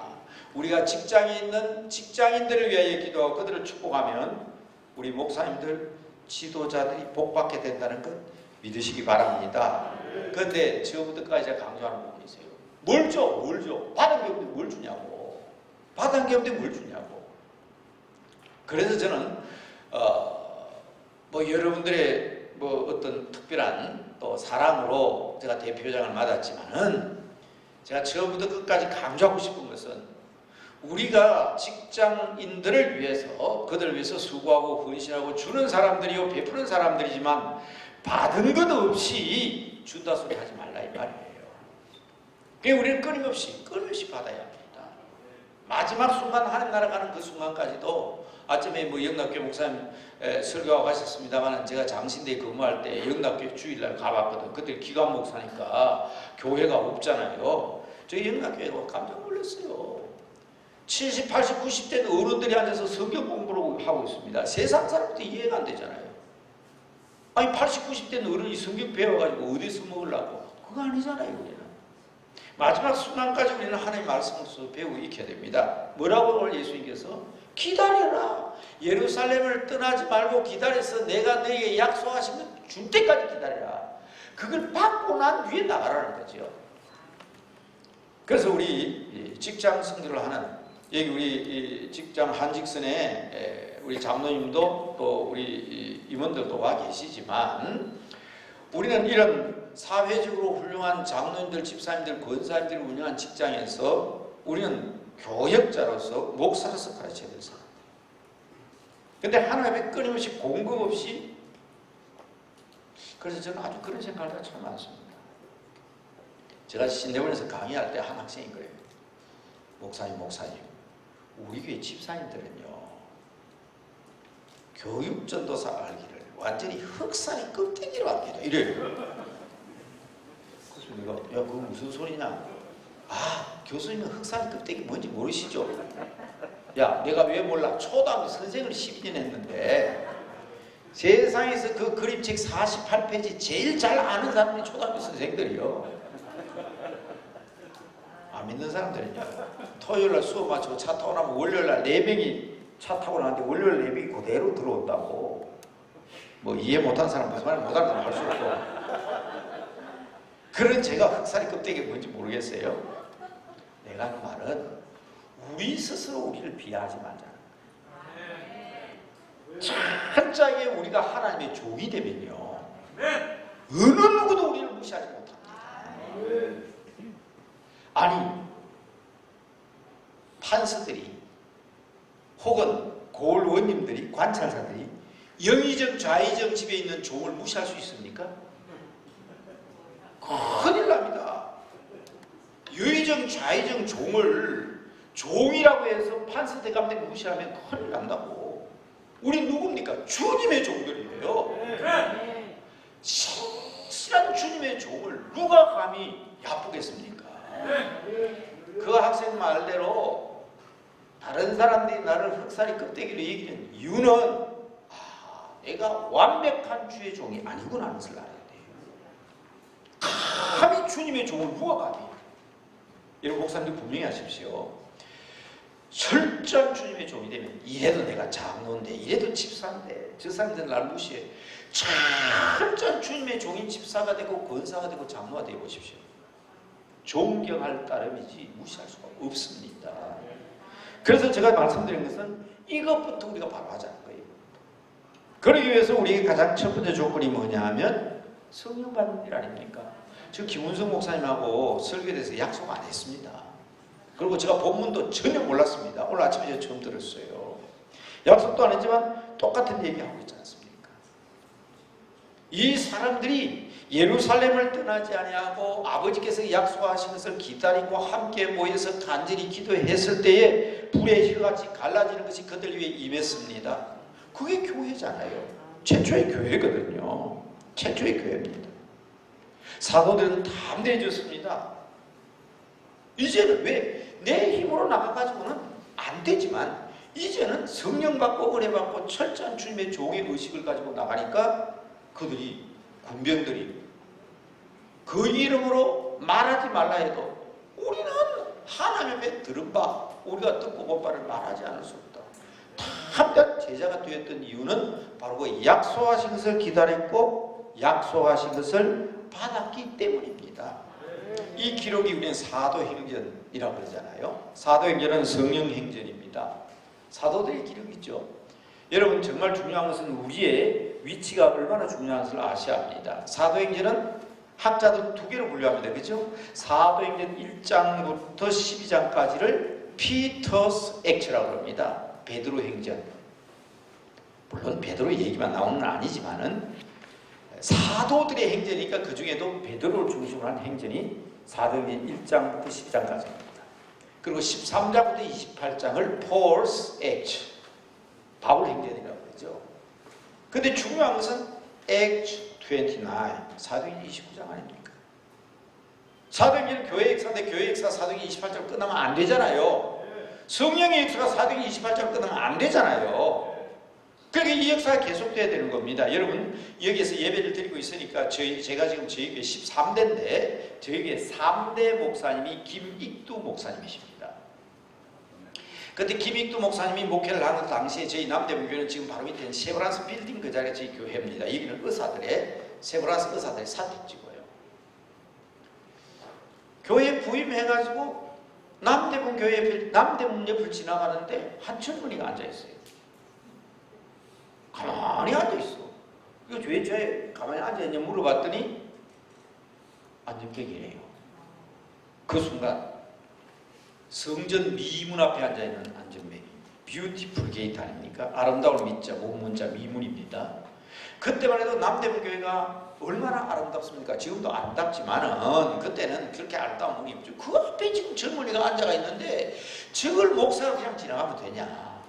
우리가 직장에 있는 직장인들을 위하여 기도하고 그들을 축복하면 우리 목사님들, 지도자들이 복받게 된다는 것 믿으시기 바랍니다. 그런데 처음부터까지 제가 강조하는 부분이 있어요. 뭘 줘? 뭘 줘? 받은 게 없는데 뭘 주냐고. 받은 게 없는데 뭘 주냐고. 그래서 저는 여러분들의 어떤 특별한 또 사랑으로 제가 대표장을 맡았지만은 제가 처음부터 끝까지 강조하고 싶은 것은 우리가 직장인들을 위해서, 그들을 위해서 수고하고 헌신하고 주는 사람들이요 베푸는 사람들이지만 받은 것 없이 준다 소리 하지 말라 이 말이에요. 그러니까 우리는 끊임없이 받아야 합니다. 마지막 순간 하나님 나라 가는 그 순간까지도 아침에 영락교회 목사님 설교하고 가셨습니다만 제가 장신대에 근무할 때 영락교회 주일날 가봤거든. 그때 기관 목사니까 교회가 없잖아요. 저희 영락교회가 깜짝 놀랐어요. 70, 80, 90대 어른들이 앉아서 성경 공부를 하고 있습니다. 세상 사람도 이해가 안 되잖아요. 아니 80, 90대 어른이 성경 배워가지고 어디서 먹으려고? 그거 아니잖아요. 우리는 마지막 순간까지 우리는 하나님의 말씀으로서 배우고 익혀야 됩니다. 뭐라고 오늘 예수님께서? 기다려라. 예루살렘을 떠나지 말고 기다려서 내가 너에게 약속하신 것 줄 때까지 기다려라. 그걸 받고 난 뒤에 나가라는 거죠. 그래서 우리 직장 선교를 하는 여기 우리 직장 한직선에 우리 장로님도 또 우리 임원들도 와 계시지만 우리는 이런 사회적으로 훌륭한 장로님들, 집사님들, 권사님들을 운영한 직장에서 우리는 교역자로서 목사로서 가르쳐야 될 사람. 근데 하나님의 끊임없이 공급 없이, 그래서 저는 아주 그런 생각을 참 많습니다. 제가 신대원에서 강의할 때 한 학생인 거예요. 목사님 우리 교회 집사님들은요 교육전도사 알기를 완전히 흑살이 껍데기로 합니다. 이래요. 그래서 내가 그거 무슨 소리냐? 교수님은 흑살이 껍데기 뭔지 모르시죠? 야, 내가 왜 몰라? 초등학교 선생을 12년 했는데 세상에서 그 그림책 48페이지 제일 잘 아는 사람이 초등학교 선생들이요. 안 믿는 사람들은요, 토요일날 수업 마치고 차 타고 나면 월요일날 4명이 차 타고 나는데 월요일 4명이 그대로 들어온다고. 이해 못한 사람 무슨 말 못하는 사람 할 수 없고. 그런 제가 흑살이 껍데기 뭔지 모르겠어요. 내가 하는 말은 우리 스스로 우리를 비하하지 말자. 철저하게 우리가 하나님의 종이 되면요 어느 누구도 우리를 무시하지 못합니다. 아니 판사들이 혹은 고을원님들이, 관찰사들이 영의정 좌의정 집에 있는 종을 무시할 수 있습니까? 큰일 납니다. 유의정 좌의정 종을 종이라고 해서 판사대 감독 무시하면 큰일 난다고. 우리 누굽니까? 주님의 종들이에요. 신실한 주님의 종을 누가 감히 야쁘겠습니까? 그 학생 말대로 다른 사람들이 나를 흑살이 껍데기로 얘기하는 이유는 내가 완벽한 주의 종이 아니구나 하는 것을 알아야 돼요. 감히 주님의 종을 누가 감히. 여러분 목사님들 분명히 하십시오. 철저한 주님의 종이 되면 이래도 내가 장로인데 이래도 집사인데 저 사람들 날 무시해. 철저한 주님의 종인 집사가 되고 권사가 되고 장로가 되어 보십시오. 존경할 따름이지 무시할 수가 없습니다. 그래서 제가 말씀드린 것은 이것부터 우리가 바로 하자는 거예요. 그러기 위해서 우리에게 가장 첫 번째 조건이 뭐냐 하면 성령 받는 일 아닙니까? 저 김은성 목사님하고 설교에 대해서 약속 안 했습니다. 그리고 제가 본문도 전혀 몰랐습니다. 오늘 아침에 제가 처음 들었어요. 약속도 안 했지만 똑같은 얘기하고 있지 않습니까? 이 사람들이 예루살렘을 떠나지 아니하고 아버지께서 약속하신 것을 기다리고 함께 모여서 간절히 기도했을 때에 불의 혀같이 갈라지는 것이 그들 위해 임했습니다. 그게 교회잖아요. 최초의 교회거든요. 최초의 교회입니다. 사도들은 담대해졌습니다. 이제는 왜? 내 힘으로 나가가지고는 안 되지만 이제는 성령 받고 은혜 받고 철저한 주님의 종의 의식을 가지고 나가니까 그들이 군병들이 그 이름으로 말하지 말라 해도 우리는 하나님의 들은 바 우리가 듣고 본 바를 말하지 않을 수 없다. 참된 제자가 되었던 이유는 바로 그 약속하신 것을 기다렸고 약속하신 것을 받았기 때문입니다. 이 기록이 우리는 사도행전이라고 그러잖아요. 사도행전은 성령행전입니다. 사도들의 기록이죠. 여러분 정말 중요한 것은 우리의 위치가 얼마나 중요한 것을 아셔야 합니다. 사도행전은 학자들 두 개로 분류합니다. 그렇죠? 사도행전 1장부터 12장까지를 피터스 액처라고 합니다. 베드로 행전. 물론 베드로 얘기만 나오는 건 아니지만은 사도들의 행전이니까 그 중에도 베드로를 중심으로 한 행전이 사도행전 1장부터 12장까지입니다. 그리고 13장부터 28장을 Paul's Acts, 바울 행전이라고 그러죠. 근데 중요한 것은 Acts 29, 사도행전 29장 아닙니까? 사도행전은 교회 역사인데 교회 역사 사도행전 28장 끝나면 안 되잖아요. 성령의 역사가 사도행전 28장 끝나면 안 되잖아요. 그러니까 이 역사가 계속돼야 되는 겁니다. 여러분 여기에서 예배를 드리고 있으니까 제가 지금 저희 교회 13대인데 저희 교회 3대 목사님이 김익두 목사님이십니다. 그때 김익두 목사님이 목회를 하는 당시에 저희 남대문교회는 지금 바로 밑에 세브란스 빌딩 그 자리가 저희 교회입니다. 여기는 의사들의 세브란스 의사들의 사택지고요. 교회 부임해가지고 남대문 교회 남대문 옆을 지나가는데 한 젊은이가 앉아 있어요. 가만히 앉아 있어. 이거 왜 저에 가만히 앉아 있냐 물어봤더니 안전객이래요. 그 순간 성전 미문 앞에 앉아있는 안전뱅이 뷰티풀 게이트 아닙니까? 아름다울 미자 목문자 미문입니다. 그때만 해도 남대문 교회가 얼마나 아름답습니까? 지금도 아름답지만은 그때는 그렇게 아름다운 문이 없죠. 그 앞에 지금 젊은이가 앉아가 있는데 저걸 목사가 그냥 지나가면 되냐?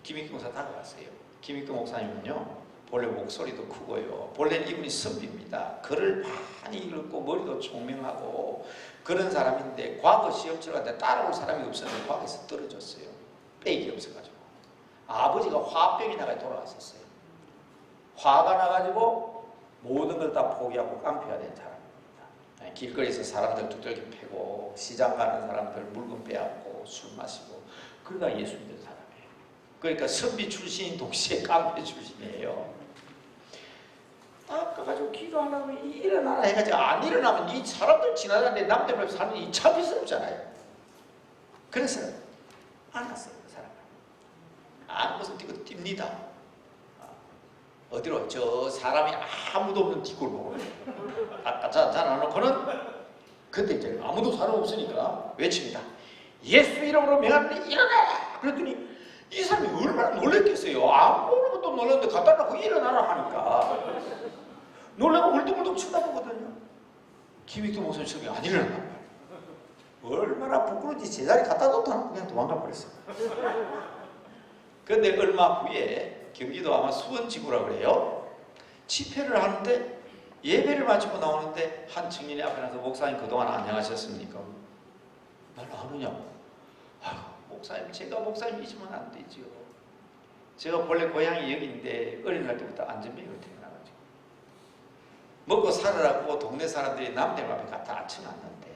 김익두 목사 다가갔어요. 김익두 목사님은요 본래 목소리도 크고요. 본래는 이분이 선비입니다. 글을 많이 읽고 머리도 총명하고 그런 사람인데 과거 시험 치러는데 따라올 사람이 없었는데 과거에서 떨어졌어요. 빽이 없어가지고. 아버지가 화병이 나가 돌아갔었어요. 화가 나가지고 모든 걸 다 포기하고 깡패가 된 사람입니다. 길거리에서 사람들 두들겨 패고 시장 가는 사람들 물건 빼앗고 술 마시고 그러다 예수 믿은 사람이에요. 그러니까 선비 출신인 동시에 깡패 출신이에요. 아까가지고 기도하려고 일어나라 해가지고 안 일어나면 이 사람들 지나가는데 남대문에 사는 이 참비스럽잖아요. 그래서 안 왔어요. 그 사람은 아무 것을 뛰고 뜁니다. 어디로? 저 사람이 아무도 없는 뒷골 보고 아까 자놔놓고는 그때 이제 아무도 사람 없으니까 외칩니다. 예수 이름으로 명하노니 일어나라. 그랬더니 이 사람이 얼마나 놀랬겠어요. 아무것도 놀랐는데 갖다 놓고 일어나라 하니까 놀라고 울뚱울뚱 쳐다보거든요. 김익두 목사님 저기 안 일어난단 말이에요. 얼마나 부끄러운지 제자리 갖다 놓고 그냥 도망가 버렸어요. 그런데 얼마 후에 경기도 아마 수원지구라고 그래요. 집회를 하는데 예배를 마치고 나오는데 한 청년이 앞에 나서 목사님 그동안 안녕하셨습니까? 날 안 오냐고. 아이고 목사님 제가 목사님이시면 안 되죠. 제가 본래 고향이 여기인데 어린날 때부터 안전뱅이로 태어나가지고 먹고 살으라고 동네 사람들이 남들 앞에 갖다 앉혀놨는데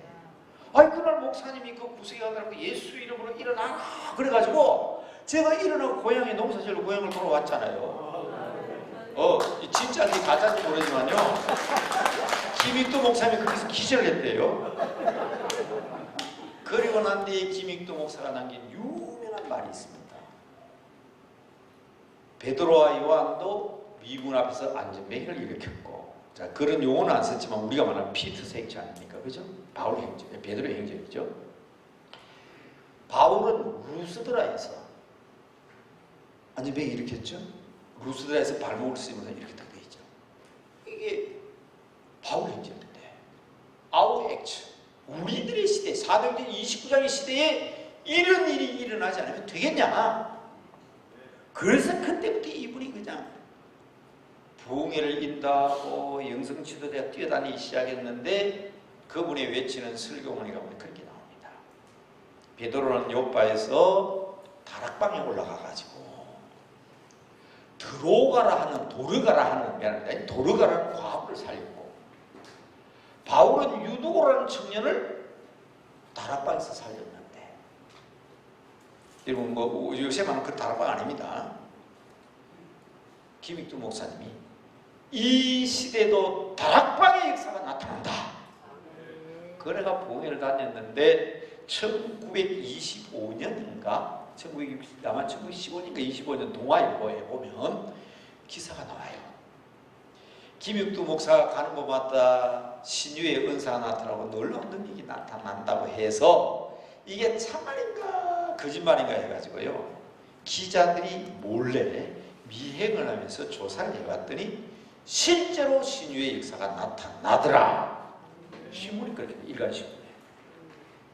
아이 그날 목사님이 그 구석에 가더라고 예수 이름으로 일어나라 그래가지고 제가 일어나고 고향에 농사지으러 고향을 돌아왔잖아요. 진짜인지 가짜인지 모르지만요 김익두 목사님이 거기서 기절했대요. 그리고 난 뒤에 김익두 목사가 남긴 유명한 말이 있습니다. 베드로와 요한도 미문 앞에서 안전뱅이를 일으켰고, 자 그런 용어는 안 썼지만 우리가 말하는 피터스 액처 아닙니까? 그죠? 바울 행전, 베드로의 행전이죠. 바울은 루스드라에서 안전뱅이 일으켰죠. 루스드라에서 발목을 쓰면서 이렇게 딱 돼 있죠. 이게 바울 행전인데, 아우 액처. 우리들의 시대, 사도행전 29장의 시대에 이런 일이 일어나지 않으면 되겠냐? 그래서 그때부터 이분이 그냥 부흥회를 인도하고 영성지도대가 뛰어다니기 시작했는데 그분의 외치는 설교문이라고 그렇게 나옵니다. 베드로는 요바에서 다락방에 올라가가지고 들어오가라 하는 도르가라 하는 미안합니다. 도르가라는 과부를 살렸고 바울은 유도고라는 청년을 다락방에서 살렸는데 여러분 뭐 요새만은 그 다락방 아닙니다. 김익두 목사님이 이 시대도 다락방의 역사가 나타난다. 그래가 봉해를 다녔는데 1925년인가 아마 1915년인가 25년 동아일보에 보면 기사가 나와요. 김익두 목사가 가는 곳마다 신유의 은사가 나타나고 놀라운 능력이 나타난다고 해서 이게 참말인가 거짓말인가 해가지고요 기자들이 몰래 미행을 하면서 조사를 해봤더니 실제로 신유의 역사가 나타나더라. 신문이 그렇게 일간신문에.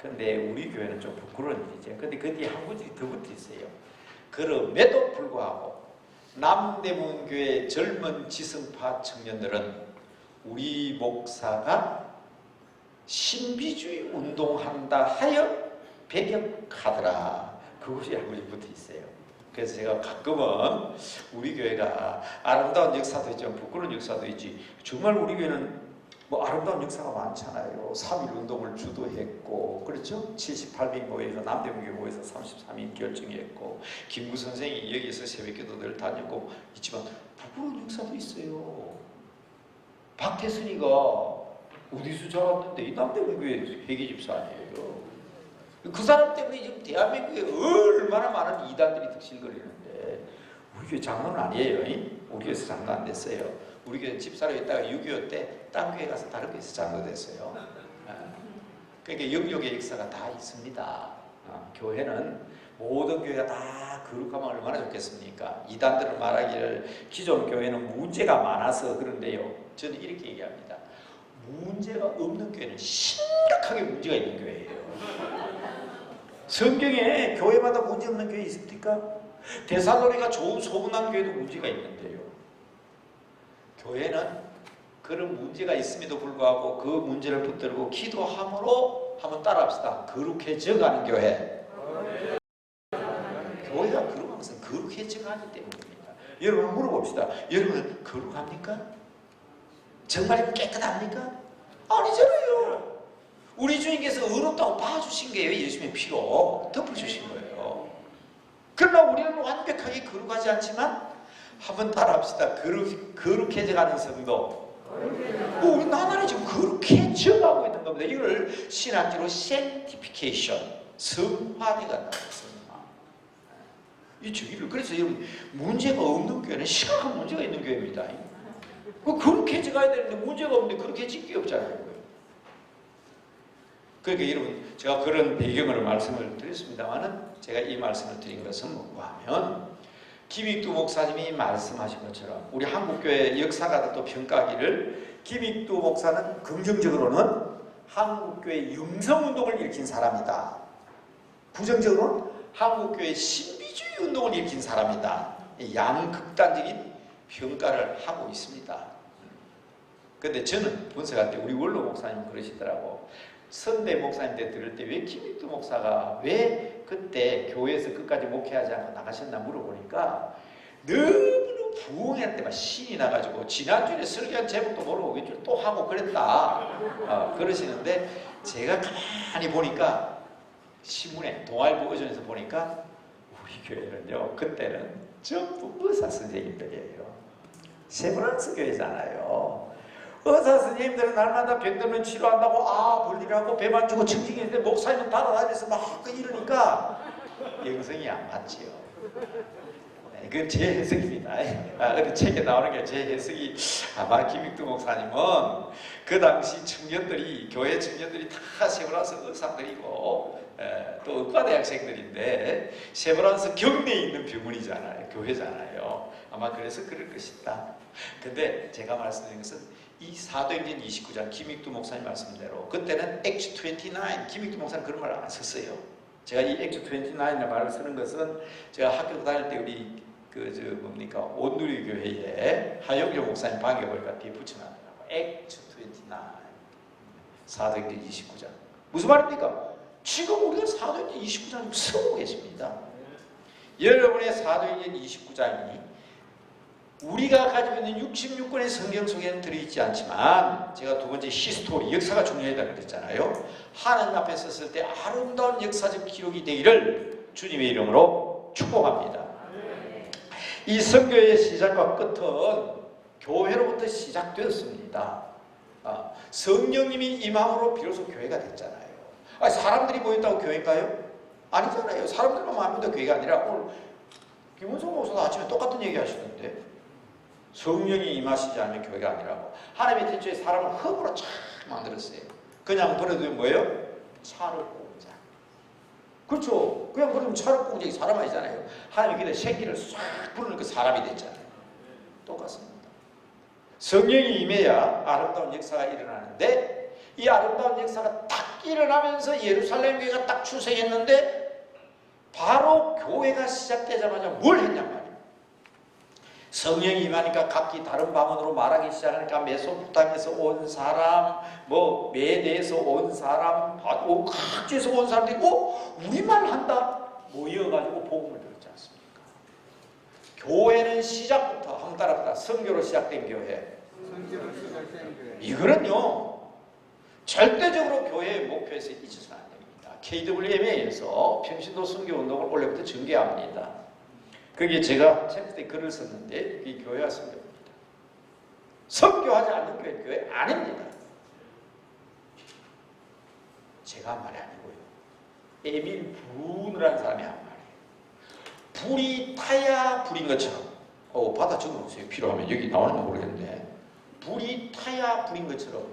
근데 우리 교회는 좀 부끄러운 일이죠. 근데 그 뒤에 한 구절이 더 붙어 있어요. 그럼에도 불구하고 남대문교회 젊은 지성파 청년들은 우리 목사가 신비주의 운동한다 하여 배격하더라. 그것이 한 구절 붙어 있어요. 그래서 제가 가끔은 우리 교회가 아름다운 역사도 있지만 부끄러운 역사도 있지. 정말 우리 교회는 뭐 아름다운 역사가 많잖아요. 3.1 운동을 주도했고, 그렇죠? 78명 모여서 남대문교회 모여서 33인 결정했고, 김구 선생이 여기서 새벽기도를 다녔고 있지만 부끄러운 역사도 있어요. 박태순이가 어디서 자랐는데 이 남대문교회 회계집사 아니에요. 그 사람 때문에 지금 대한민국에 얼마나 많은 이단들이 득실거리는데 우리 교회 장난 아니에요. 우리 교회에서 장난 안 됐어요. 우리 교회 집사로 있다가 6.25 때 딴 교회 가서 다른 교회에서 장로됐어요. 그러니까 영역의 역사가 다 있습니다. 교회는 모든 교회가 다 거룩하면 얼마나 좋겠습니까? 이단들은 말하기를 기존 교회는 문제가 많아서 그런데요. 저는 이렇게 얘기합니다. 문제가 없는 교회는 심각하게 문제가 있는 교회예요. 성경에 교회마다 문제 없는 교회 있습니까? 대사로니가 좋은 소문난 교회도 문제가 있는데요. 교회는 그런 문제가 있음에도 불구하고 그 문제를 붙들고 기도함으로 한번 따라합시다. 거룩해져가는 교회. 교회가 거룩한 것은 거룩해져가기 때문입니다. 여러분 물어봅시다. 여러분 거룩합니까? 정말 깨끗합니까? 아니잖아요. 우리 주님께서 의롭다고 봐주신 거예요. 예수님의 피로 덮어주신 거예요. 그러나 우리는 완벽하게 거룩하지 않지만 한번 따라합시다. 거룩해져가는 성도. 우리 나날이 지금 거룩해져가고 있는 겁니다. 이걸 신학기로 sanctification, 성화되가 나왔습니다. 이 주기를 그래서 여러분 문제가 없는 교회는 심각한 문제가 있는 교회입니다. 거룩해져가야 되는데 문제가 없는데 거룩해질 게 없잖아요. 그러니까 여러분 제가 그런 배경으로 말씀을 드렸습니다만은 제가 이 말씀을 드린 것은 뭐하면 김익두 목사님이 말씀하신 것처럼 우리 한국교회 역사가들도 평가하기를 김익두 목사는 긍정적으로는 한국교회 영성운동을 일으킨 사람이다. 부정적으로는 한국교회 신비주의 운동을 일으킨 사람이다. 양극단적인 평가를 하고 있습니다. 그런데 저는 분석할 때 우리 원로 목사님 그러시더라고. 선대 목사님 때 들을 때 왜 김익두 목사가 왜 그때 교회에서 끝까지 목회하지 않고 나가셨나 물어보니까 너무너무 부흥할 때만 신이 나가지고 지난주에 설교한 제목도 모르고 왼쪽 또 하고 그랬다 그러시는데 제가 가만히 보니까 신문에 동아일보 의전에서 보니까 우리 교회는요 그때는 전부 의사 선생님들이에요. 세브란스 교회잖아요. 의사 선생님들은 날마다 병들면 치료한다고 분리하고 배만 주고 청진했는데 목사님은 달아다니면서 막 이러니까 영성이 안 맞지요. 네, 그건 제 해석입니다. 근데 책에 나오는 게 제 해석이 아마 김익두 목사님은 그 당시 청년들이 교회 청년들이 다 세브란스 의사들이고 또 의과대학생들인데 세브란스 경내에 있는 병원이잖아요. 교회잖아요. 아마 그래서 그럴 것이다. 근데 제가 말씀드린 것은 이 사도행전 29장 김익두 목사님 말씀대로 그때는 Acts 29 김익두 목사님 그런 말을 안 썼어요. 제가 이 Acts 29의 말을 쓰는 것은 제가 학교 다닐 때 우리 온누리 교회에 하영조 목사님 방에 보니까 뒤에 붙여놨더라고요. Acts 29 사도행전 29장 무슨 말입니까? 지금 우리가 사도행전 29장을 쓰고 계십니다. 여러분의 사도행전 29장이 우리가 가지고 있는 66권의 성경 속에는 들어있지 않지만, 제가 두 번째 히스토리, 역사가 중요하다고 그랬잖아요. 하나님 앞에 섰을 때 아름다운 역사적 기록이 되기를 주님의 이름으로 축복합니다. 이 선교의 시작과 끝은 교회로부터 시작되었습니다. 성령님이 임함으로 비로소 교회가 됐잖아요. 사람들이 모였다고 교회인가요? 아니잖아요. 사람들만 모이면 교회가 아니라, 오늘 김은성 목사도 아침에 똑같은 얘기 하시던데, 성령이 임하시지 않으면 교회가 아니라고. 하나님의 태초에 사람을 흙으로 쫙 만들었어요. 그냥 버려두면 뭐예요? 찰흙공작. 그렇죠. 그냥 버리면 찰흙공작이 사람 아니잖아요. 하나님이 그때 생기를 싹 불어넣고 사람이 됐잖아요. 똑같습니다. 성령이 임해야 아름다운 역사가 일어나는데, 이 아름다운 역사가 딱 일어나면서 예루살렘 교회가 딱 출생했는데, 바로 교회가 시작되자마자 뭘 했냔 말이에요. 성령이 임하니까 각기 다른 방언으로 말하기 시작하니까 메소포타미아에서 온 사람, 메대에서 온 사람, 각지에서 온 사람들이 우리말 한다 모여가지고 복음을 들었지 않습니까? 교회는 시작부터 한번 따라합니다. 선교로 시작된 교회. 이거는요 절대적으로 교회의 목표에서 잊어서는 안 됩니다. KWMA에서 평신도 선교운동을 올해부터 전개합니다. 거기에 제가 챕터 때 글을 썼는데, 이 교회가 선교입니다. 선교하지 않는 교회는 교회 아닙니다. 제가 한 말이 아니고요. 에밀 브루너라는 사람이 한 말이에요. 불이 타야 불인 것처럼, 받아 적어놓으세요. 필요하면. 여기 나오는 거 모르겠는데, 불이 타야 불인 것처럼,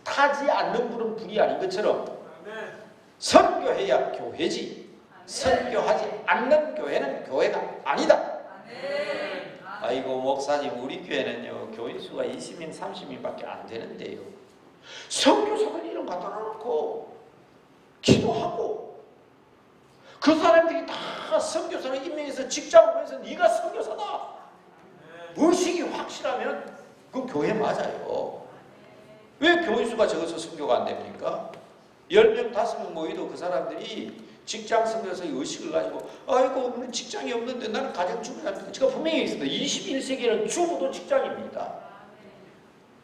타지 않는 불은 불이 아닌 것처럼, 선교해야 교회지, 선교하지 않는 교회는 교회가 아니다. 아이고 목사님, 우리 교회는요 교인 수가 20명 30명밖에 안 되는데요, 선교사들 이름 갖다 놓고 기도하고 그 사람들이 다 선교사를 임명해서 직장을 보내서 네가 선교사다 의식이 확실하면 그 교회 맞아요. 왜 교인 수가 적어서 선교가 안 됩니까? 10명 5명 모여도 그 사람들이 직장 선교사 의식을 가지고, 아이고 직장이 없는데 나는 가정주부다. 제가 분명히 있습니다. 21세기에는 주부도 직장입니다.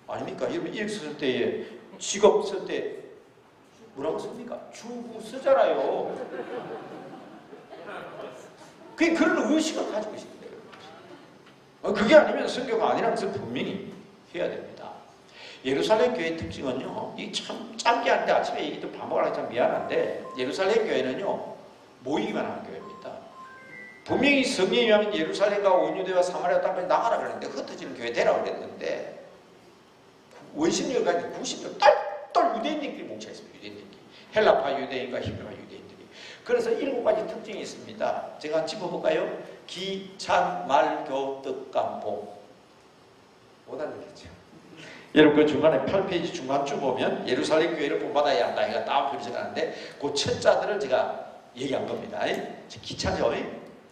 아닙니까? 여러분 일 쓸 때에, 직업 쓸 때 뭐라고 씁니까? 주부 쓰잖아요. 그런 의식을 가지고 있습니다. 그게 아니면 선교가 아니라는 것을 분명히 해야 됩니다. 예루살렘 교회의 특징은요, 이 참 짧게 하는데 아침에 얘기 좀 반복하기 참 미안한데, 예루살렘 교회는요 모이기만 하는 교회입니다. 분명히 성령이 하면 예루살렘과 온유대와 사마리아 땅까지 나가라 그랬는데, 흩어지는 교회 되라고 그랬는데, 원심력까지 90년 똘똘 유대인들끼리 뭉쳐있습니다. 유대인들끼리. 헬라파 유대인과 히브리파 유대인들이. 그래서 7가지 특징이 있습니다. 제가 한번 짚어볼까요? 기, 찬, 말, 교, 뜻, 감, 봉. 못 알겠죠? 여러분 그 중간에 8페이지 중간쯤 보면 예루살렘 교회를 본받아야 한다. 이가 다음 표를 하는데, 그 첫자들을 제가 얘기한 겁니다. 기차죠.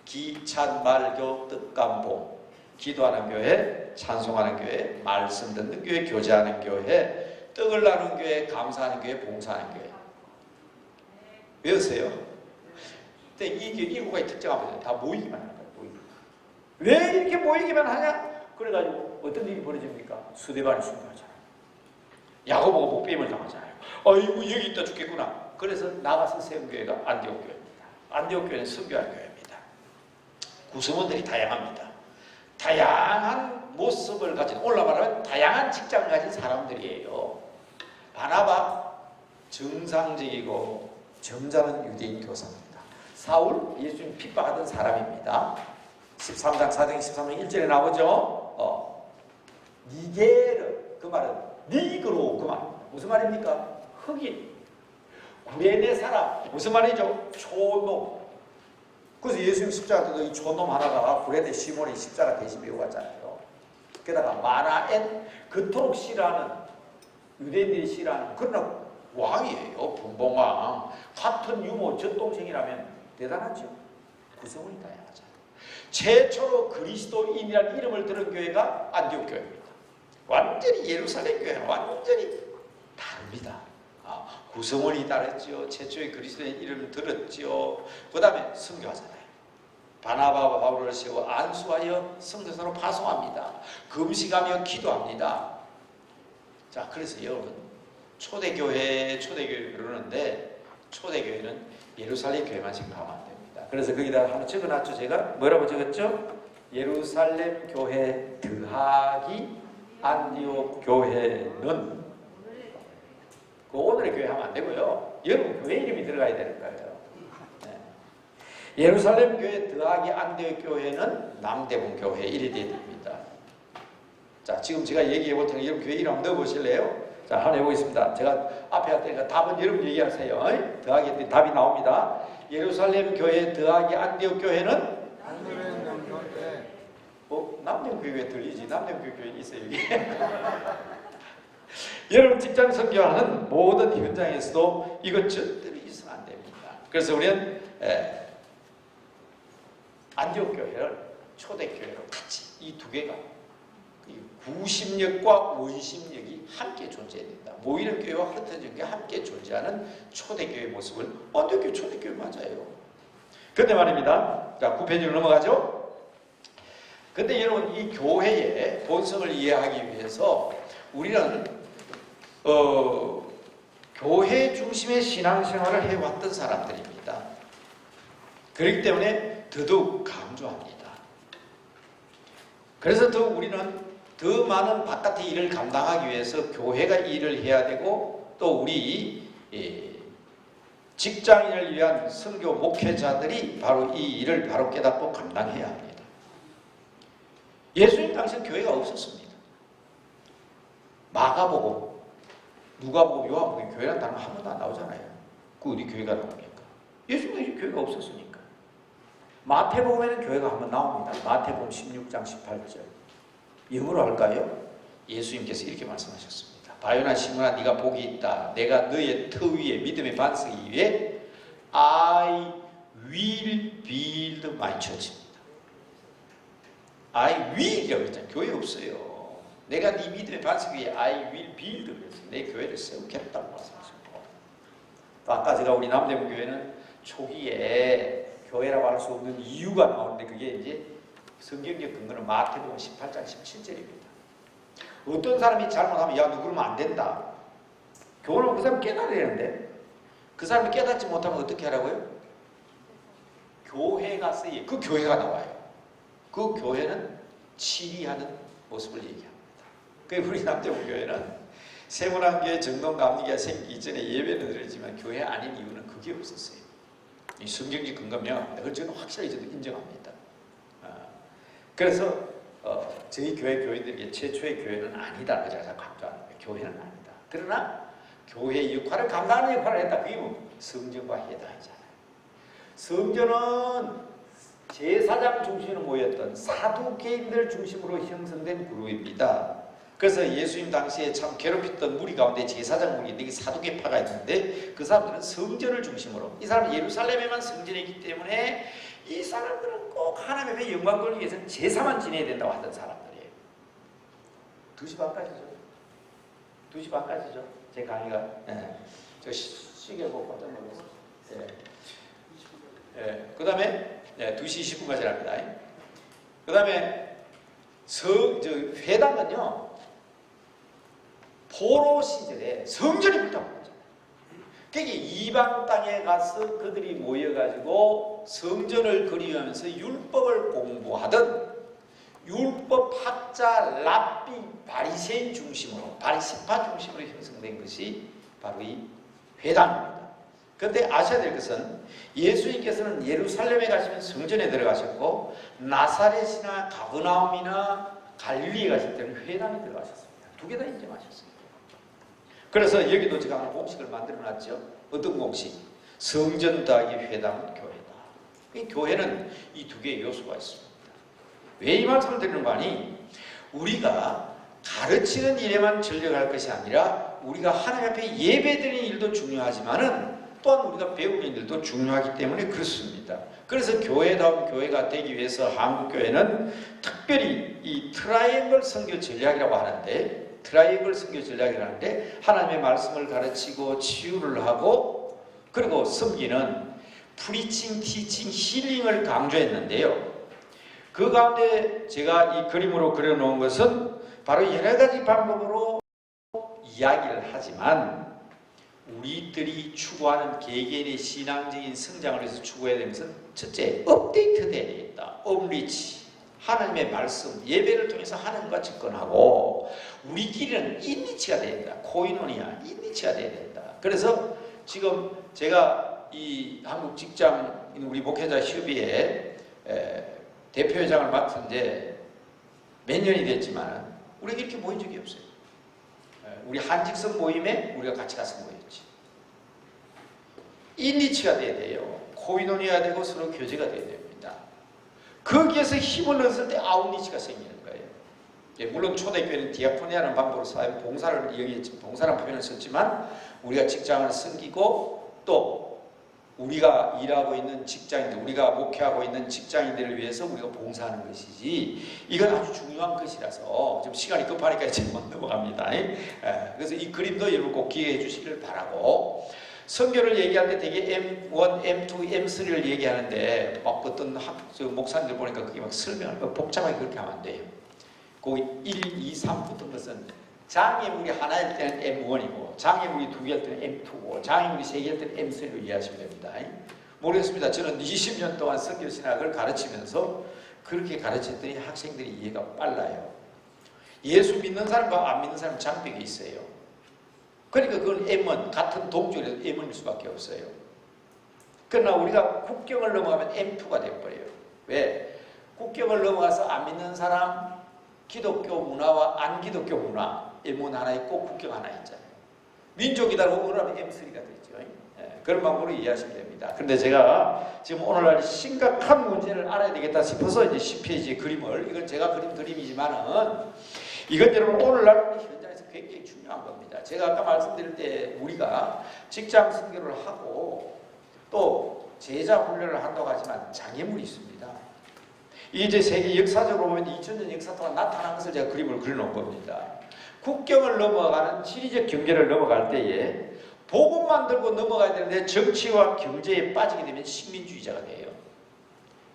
기, 찬, 말, 교, 뜻, 감, 봉. 기도하는 교회, 찬송하는 교회, 말씀 듣는 교회, 교제하는 교회, 떡을 나누는 교회, 감사하는 교회, 봉사하는 교회. 외우세요. 근데 이 7가지 특징하면 다 모이기만 하는 거예요. 왜 이렇게 모이기만 하냐? 그래가지고 어떤 일이 벌어집니까? 수대반이 순교하잖아요. 야고보가 목배임을 당하잖아요. 아이고 여기 있다 죽겠구나. 그래서 나가서 세운 교회가 안디옥 교회입니다. 안디옥 교회는 선교하는 교회입니다. 구성원들이 다양합니다. 다양한 모습을 가진, 올라 말하면 다양한 직장을 가진 사람들이에요. 바나바 정상적이고 점잖은 유대인 교사입니다. 사울 예수님 핍박하던 사람입니다. 13장 4장 13장 1절에 나오죠. 니게르, 그 말은 니그로, 그 말 무슨 말입니까? 흑인, 구레네 사람, 무슨 말이죠? 초놈. 그래서 예수님 십자가 때도 이 초놈 하나가 구레네 시몬의 십자가 대신 메고 갔잖아요. 게다가 마나엔, 그토록 싫어하는, 유대인들이 싫어하는, 그러나 왕이에요. 분봉왕. 같은 유모 젖동생이라면 대단하죠. 구성원이 다양하잖아요. 최초로 그리스도인이라는 이름을 들은 교회가 안디옥 교회입니다. 완전히 예루살렘 교회는 완전히 다릅니다. 구성원이 다르죠. 최초의 그리스도인 이름을 들었죠. 그 다음에 선교하잖아요. 바나바와 바울을 세워 안수하여 성전으로 파송합니다. 금식하며 기도합니다. 자, 그래서 여러분 초대교회 그러는데 초대교회는 예루살렘 교회만 생각하면 안 됩니다. 그래서 거기다 하나 적어놨죠. 제가 뭐라고 적었죠? 예루살렘 교회 더하기 안디옥 교회는, 그 오늘의 교회 하면 안 되고요. 여러분 교회 이름이 들어가야 되는 거예요. 네. 예루살렘 교회 더하기 안디옥 교회는 남대문 교회 이래 돼야 됩니다. 자, 지금 제가 얘기해 볼 테니까 여러분 교회 이름 한번 넣어보실래요? 자, 한번 해보겠습니다. 제가 앞에 할 테니까 답은 여러분 얘기하세요. 더하기 했더니 답이 나옵니다. 예루살렘 교회 더하기 안디옥 교회는 남대문교회 들리지? 남대문교회 있어요 여기. 여러분 직장 선교하는 모든 현장에서도 이것 절대로 있으면 안 됩니다. 그래서 우리는 안디옥 교회를 초대교회로 같이 이 두 개가 구심력과 원심력이 함께 존재해야 된다. 모이는 교회와 흩어진 교회가 함께 존재하는 초대교회의 모습을 안디옥 교회 초대교회 맞아요. 근데 말입니다. 자, 9페이지로 넘어가죠. 근데 여러분 이 교회의 본성을 이해하기 위해서 우리는 교회 중심의 신앙생활을 해왔던 사람들입니다. 그렇기 때문에 더더욱 강조합니다. 그래서 더 우리는 더 많은 바깥의 일을 감당하기 위해서 교회가 일을 해야 되고, 또 우리 직장인을 위한 선교 목회자들이 바로 이 일을 바로 깨닫고 감당해야 합니다. 예수님 당시엔 교회가 없었습니다. 마가복음, 누가복음, 요한복음 교회란 단어 한 번도 안 나오잖아요. 그 어디 교회가 나옵니까? 예수님 당시 교회가 없었으니까. 마태복음에는 교회가 한 번 나옵니다. 마태복음 16장 18절. 영어로 할까요? 예수님께서 이렇게 말씀하셨습니다. 바요나 시몬아 네가 복이 있다. 내가 너의 터 위에 믿음의 반석 위에 I will build my church입니다. I will이라고 했잖아요. 교회 없어요. 내가 네 믿음의 반석 위에 I will build 그랬어요. 내 교회를 세우겠다고 말씀하셨고, 또 아까 제가 우리 남대문 교회는 초기에 교회라고 할 수 없는 이유가 나오는데 그게 이제 성경적 근거는 마태복음 18장 17절입니다. 어떤 사람이 잘못하면 야 너 그러면 안 된다. 교훈을 그 사람이 깨달아야 되는데 그 사람이 깨닫지 못하면 어떻게 하라고요? 교회가 쓰여. 그 교회가 나와요. 그 교회는 치리하는 모습을 얘기합니다. 그 우리 남대문 교회는 세문안교회 정동감리교가 생기기 이전에 예배는 드렸지만 교회 아닌 이유는 그게 없었어요. 이 성경적 근거면 그걸 저는 확실하게 저도 인정합니다. 그래서 저희 교회 교인들에게 최초의 교회는 아니다. 제가 강조하는 거예요. 교회는 아니다. 그러나 교회의 역할을 감당하는 역할을 했다. 그게 뭐 성전과 해당이잖아요. 성전은 제사장 중심으로 모였던 사두개인들 중심으로 형성된 그룹입니다. 그래서 예수님 당시에 참 괴롭혔던 무리 가운데 제사장 무리인데 사두개파가 있는데 그 사람들은 성전을 중심으로, 이 사람은 예루살렘에만 성전이 있기 때문에 이 사람들은 꼭 하나님 앞에 영광 돌리기 위해서는 제사만 지내야 된다고 하던 사람들이에요. 2시 반까지죠. 2시 반까지죠. 제 강의가. 저 시계 보고 깜짝 놀랐어요. 그 다음에 2시 20분까지 합니다. 그 다음에 회당은요, 포로 시절에 성전이 불타고 그게 이방 땅에 가서 그들이 모여가지고 성전을 그리면서 율법을 공부하던 율법학자 랍비 바리새인 중심으로, 바리새파 중심으로 형성된 것이 바로 이 회당입니다. 그런데 아셔야 될 것은 예수님께서는 예루살렘에 가시면 성전에 들어가셨고 나사렛이나 가버나움이나 갈릴리에 가실 때는 회당에 들어가셨습니다. 두 개 다 인정하셨습니다. 그래서 여기도 제가 하나 공식을 만들어놨죠. 어떤 공식? 성전 더하기 회당은 교회다. 이 교회는 이 두 개의 요소가 있습니다. 왜 이 말씀을 드리는 거 아니? 우리가 가르치는 일에만 전력할 것이 아니라 우리가 하나님 앞에 예배드리는 일도 중요하지만은 또한 우리가 배우는 일도 중요하기 때문에 그렇습니다. 그래서 교회다운 교회가 되기 위해서 한국교회는 특별히 이 트라이앵글 선교 전략이라고 하는데, 트라이앵글 선교 전략이라고 하는데 하나님의 말씀을 가르치고 치유를 하고 그리고 섬기는 프리칭, 티칭, 힐링을 강조했는데요. 그 가운데 제가 이 그림으로 그려놓은 것은 바로 여러 가지 방법으로 이야기를 하지만 우리들이 추구하는 개개인의 신앙적인 성장을 위해서 추구해야 되는 것은 첫째, 업데이트 되어야 되겠다. 업리치, 하나님의 말씀, 예배를 통해서 하나님과 접근하고 우리끼리는 인리치가 되어야 된다. 코이노니아, 인리치가 되어야 된다. 그래서 지금 제가 이 한국 직장인 우리 목회자 협의회 대표회장을 맡은 지 몇 년이 됐지만 우리가 이렇게 모인 적이 없어요. 우리 한직선 모임에 우리가 같이 가서 모였지. 인리치가 돼야 돼요. 코이노니아가 되고 서로 교제가 돼야 됩니다. 거기에서 힘을 넣었을 때 아웃리치가 생기는 거예요. 예, 물론 초대교회는 디아코니아라는 방법으로 사회 봉사를 이야기했지, 봉사라는 표현을 썼지만 우리가 직장을 섬기고 또 우리가 일하고 있는 직장인들, 우리가 목회하고 있는 직장인들을 위해서 우리가 봉사하는 것이지 이건 아주 중요한 것이라서 지금 시간이 급하니까 이제 넘어갑니다. 그래서 이 그림도 여러분 꼭 기억해 주시길 바라고 성경을 얘기할 때 되게 M1, M2, M3를 얘기하는데 막 어떤 목사님들 보니까 그게 막 설명을 복잡하게 그렇게 하면 안 돼요. 그 1, 2, 3 붙은 것은 장애물이 하나일 때는 M1이고 장애물이 두 개일 때는 M2고 장애물이 세 개일 때는 M3로 이해하시면 됩니다. 모르겠습니다. 저는 20년 동안 선교신학을 가르치면서 그렇게 가르쳤더니 학생들이 이해가 빨라요. 예수 믿는 사람과 안 믿는 사람 장벽이 있어요. 그러니까 그건 M은 같은 동쪽에서 M일 수밖에 없어요. 그러나 우리가 국경을 넘어가면 M2가 돼버려요. 왜? 국경을 넘어가서 안 믿는 사람, 기독교 문화와 안 기독교 문화 M1 하나 있고 국경 하나 있잖아요. 민족이다라고 그러면 M3가 되죠. 그런 방법으로 이해하시면 됩니다. 그런데 제가 지금 오늘날 심각한 문제를 알아야 되겠다 싶어서 이제 10페이지의 그림을, 이건 제가 그린 그림이지만은 이건 여러분 오늘날 현장에서 굉장히 중요한 겁니다. 제가 아까 말씀드릴 때 우리가 직장 선교를 하고 또 제자 훈련을 한다고 하지만 장애물이 있습니다. 이제 세계 역사적으로 보면 2000년 역사 동안 나타난 것을 제가 그림을 그려놓은 겁니다. 국경을 넘어가는 지리적 경계를 넘어갈 때에 복음만 들고 넘어가야 되는데 정치와 경제에 빠지게 되면 식민주의자가 돼요.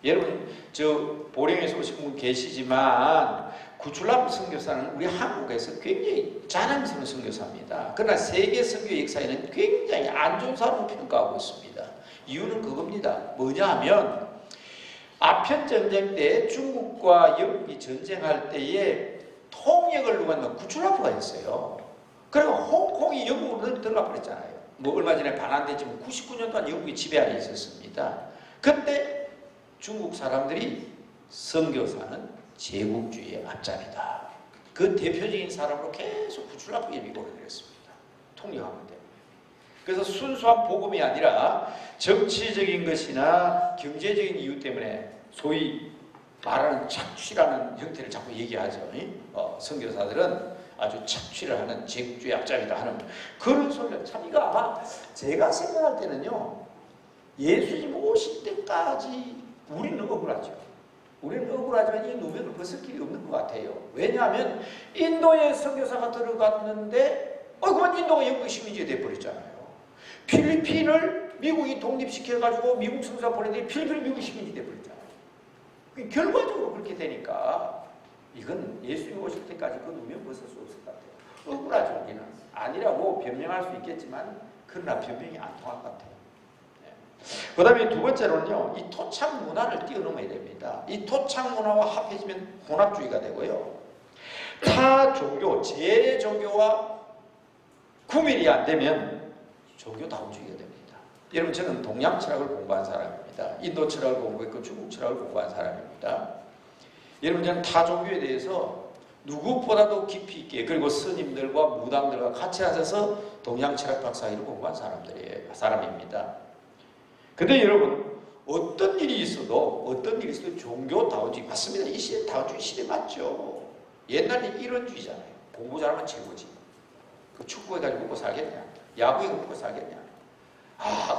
여러분 저 보령에서 오신 분 계시지만 구출라프 선교사는 우리 한국에서 굉장히 자랑스러운 선교사입니다. 그러나 세계 선교 역사에는 굉장히 안 좋은 사람으로 평가하고 있습니다. 이유는 그겁니다. 뭐냐 하면 아편전쟁 때 중국과 영국이 전쟁할 때에 통역을 누가 했나? 구출라프가 했어요. 그리고 홍콩이 영국으로 들어가 버렸잖아요. 뭐 얼마 전에 반환됐지만 99년 동안 영국이 지배 아래 있었습니다. 그때 중국 사람들이 선교사는 제국주의의 앞잡이다. 그 대표적인 사람으로 계속 구출라프 이름이 오래됐습니다. 통역하면 됩니다. 그래서 순수한 복음이 아니라 정치적인 것이나 경제적인 이유 때문에 소위 말하는 착취라는 형태를 자꾸 얘기하죠. 선교사들은 아주 착취를 하는 제국주의 앞잡이다 하는 그런 소리를, 참 이거 아마 제가 생각할 때는요, 예수님 오실 때까지 우리는 억울하죠. 우리는 억울하지만 이 누명을 벗을 길이 없는 것 같아요. 왜냐하면 인도에 선교사가 들어갔는데 그만 인도가 영국의 식민지가 돼버렸잖아요. 필리핀을 미국이 독립시켜가지고 미국 선교사 보냈는데 필리핀이 미국 식민지 돼버렸잖아요. 결과적으로 그렇게 되니까 이건 예수님 오실 때까지 그 누명 벗을 수 없을 것 같아요. 억울하죠. 우리는 아니라고 변명할 수 있겠지만 그러나 변명이 안 통할 것 같아요. 그 다음에 두 번째로는요, 이 토착 문화를 뛰어넘어야 됩니다. 이 토착 문화와 합해지면 혼합주의가 되고요, 타 종교, 제 종교와 구별이 안 되면 종교 다운주의가 됩니다. 여러분 저는 동양 철학을 공부한 사람입니다. 인도 철학을 공부했고 중국 철학을 공부한 사람입니다. 여러분 저는 타 종교에 대해서 누구보다도 깊이 있게, 그리고 스님들과 무당들과 같이 하셔서 동양 철학 박사학위를 공부한 사람입니다. 근데 여러분 어떤 일이 있어도 종교 다운주의 맞습니다. 이 시대 다운주의 시대 맞죠. 옛날에 이론주의잖아요. 공부 잘하면 최고지. 그 축구해가지고 먹고 살겠냐, 야구해가지고 먹고 살겠냐,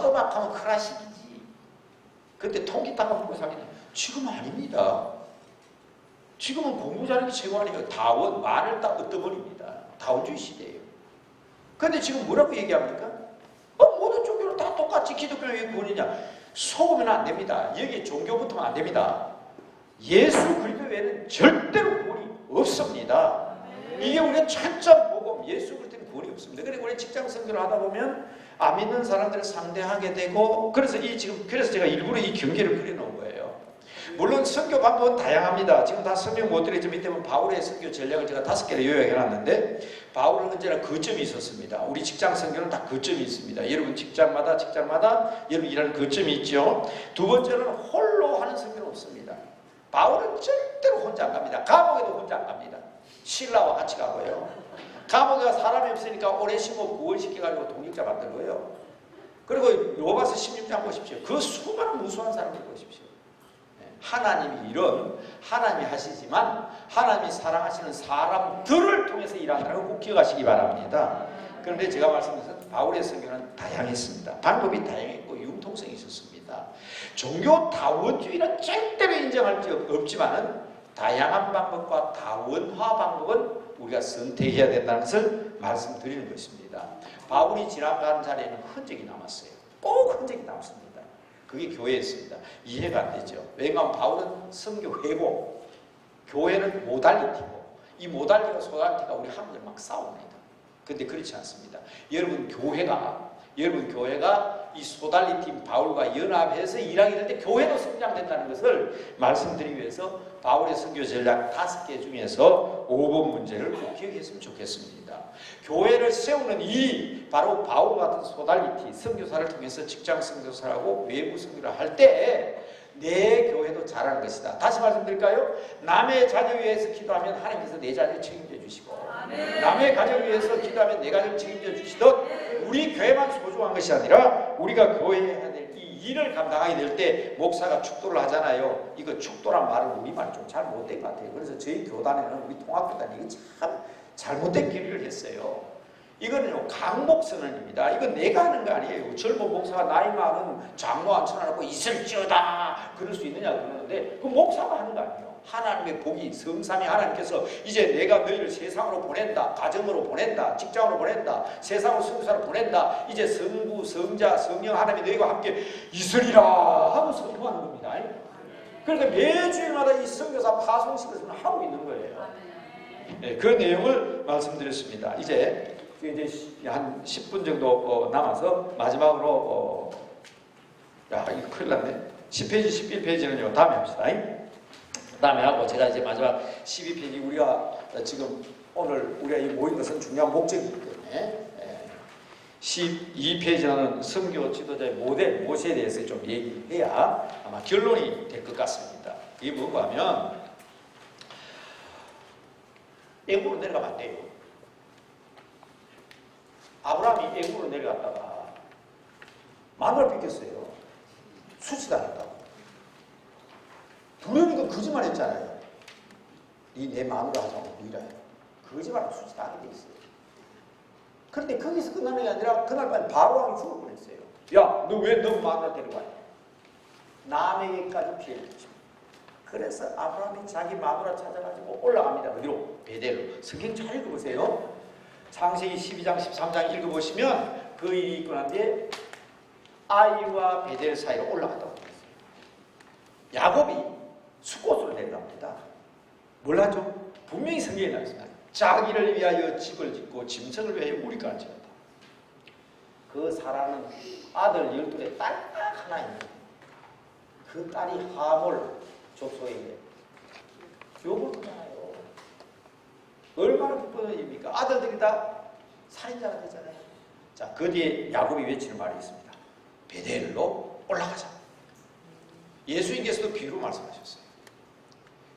음악하면 클래식이지, 그때 통기타가 먹고 살겠냐. 지금은 아닙니다. 지금은 공부 잘하는 게 최고 아니에요. 다원, 말을 딱 얻어버립니다. 다원주의 시대예요. 근데 지금 뭐라고 얘기합니까? 모든 종교는 다 똑같이 기독교는 왜 구원이냐. 속으면 안 됩니다. 여기 종교 붙으면 안 됩니다. 예수 그리스도 외에는 절대로 구원이 없습니다. 이게 우리의 철저한 복음, 예수 그리스도는 구원이 없습니다. 그리고 우리 직장 선교를 하다 보면 안 믿는 사람들을 상대하게 되고, 그래서 제가 일부러 이 경계를 그려놓은 거예요. 물론 선교 방법은 다양합니다. 지금 다 설명 못 드리죠. 밑에 보면 바울의 선교 전략을 제가 5개를 요약해놨는데, 바울은 언제나 거점이 있었습니다. 우리 직장 선교는 다 거점이 있습니다. 여러분 직장마다 여러분 일하는 거점이 있죠. 두 번째는 홀로 하는 선교는 없습니다. 바울은 절대로 혼자 안 갑니다. 감옥에도 혼자 안 갑니다. 신라와 같이 가고요. 감옥에 사람이 없으니까 오네시모 구원시켜가지고 독립자 만들고요. 그리고 로마서 16장 보십시오. 그 수많은 무수한 사람들 보십시오. 하나님이 하나님이 하시지만 하나님이 사랑하시는 사람들을 통해서 일한다고 꼭 기억하시기 바랍니다. 그런데 제가 말씀드린 바울의 선교는 다양했습니다. 방법이 다양했고 융통성이 있었습니다. 종교 다원주의는 절대로 인정할 수 없지만은 다양한 방법과 다원화 방법은 우리가 선택해야 된다는 것을 말씀드리는 것입니다. 바울이 지나간 자리에는 흔적이 남았어요. 꼭 흔적이 남습니다. 그게 교회였습니다. 이해가 안 되죠. 왜냐하면 바울은 선교 회고, 교회는 모달리티고, 이 모달리티와 소달리티가 우리 한국에 막 싸웁니다. 근데 그렇지 않습니다. 여러분 교회가 이 소달리티 바울과 연합해서 일하게 될 때 교회도 성장된다는 것을 말씀드리기 위해서 바울의 선교 전략 5개 중에서 5번 문제를 꼭 기억했으면 좋겠습니다. 교회를 세우는 바로 바울 같은 소달리티 선교사를 통해서 직장 선교사라고 외부 선교를 할 때 내 교회도 잘하는 것이다. 다시 말씀드릴까요? 남의 자녀 위해서 기도하면 하나님께서 내 자녀를 책임져 주시고, 남의 가정 위해서 기도하면 내 가정을 책임져 주시듯 우리 교회만 소중한 것이 아니라 우리가 교회에 해야 될 이 일을 감당하게 될 때 목사가 축도를 하잖아요. 이거 축도란 말은 우리말이 좀 잘못된 것 같아요. 그래서 저희 교단에는, 우리 통합교단이 이거 참 잘못된 기류를 했어요. 이거는요, 강목선언입니다. 이건 내가 하는 거 아니에요. 젊은 목사가 나이 많은 장로 앉혀놓고 있을지어다 그럴 수 있느냐 그러는데, 그 목사가 하는 거 아니에요. 하나님의 복이, 성삼위 하나님께서 이제 내가 너희를 세상으로 보낸다, 가정으로 보낸다, 직장으로 보낸다, 세상으로 선교사로 보낸다, 이제 성부, 성자, 성령 하나님이 너희와 함께 있으리라 하고 선포하는 겁니다. 그러니까 매주일마다 이 선교사 파송식을 하고 있는 거예요. 네, 그 내용을 말씀드렸습니다. 이제 한 10분 정도 남아서 마지막으로 이거 큰일 났네. 10페이지, 11페이지는요 다음에 합시다. 다음에 하고, 제가 이제 마지막 12페이지, 우리가 지금 오늘 우리가 이 모인 것은 중요한 목적이기 때문에 12페이지는 선교 지도자의 모델 모세에 대해서 좀 얘기해야 아마 결론이 될 것 같습니다. 이게 뭔가 하면, 애굽으로 내려가면 안 돼요. 아브라함이 애굽으로 내려갔다가 마누라를 뺏겼어요. 수치당했다고. 분명히 거짓말 했잖아요. 이 내 마누라 하자고 미라요. 거짓말하고 수치당하게 돼 있어요. 그런데 거기서 끝나는 게 아니라 그날 밤에 바로왕이 죽을 뻔했어요. 야, 너 왜 너 마누라 데려가냐? 남에게까지 피해를 주죠. 그래서 아브라함이 자기 마누라 찾아가지고 올라갑니다. 어디로? 베델로. 성경 잘 읽어보세요. 창세기 12장 13장 읽어보시면 그 일이 있고 난 뒤에 아이와 베델 사이로 올라갔다고 했어요. 야곱이 숫곳으로 내려갑니다. 뭘 하죠? 분명히 성경에 나와 있습니다. 자기를 위하여 집을 짓고 짐승을 위하여 우리가 지었다. 그 사람은 아들 12에 딸 딱 하나 있는 거예요. 그 딸이 하몰 족속에게 욕을 하잖아요. 얼마나 기쁜 일입니까? 아들들이 다 살인자가 되잖아요. 자, 그 뒤에 야곱이 외치는 말이 있습니다. 베델로 올라가자. 예수님께서도 비유로 말씀하셨어요.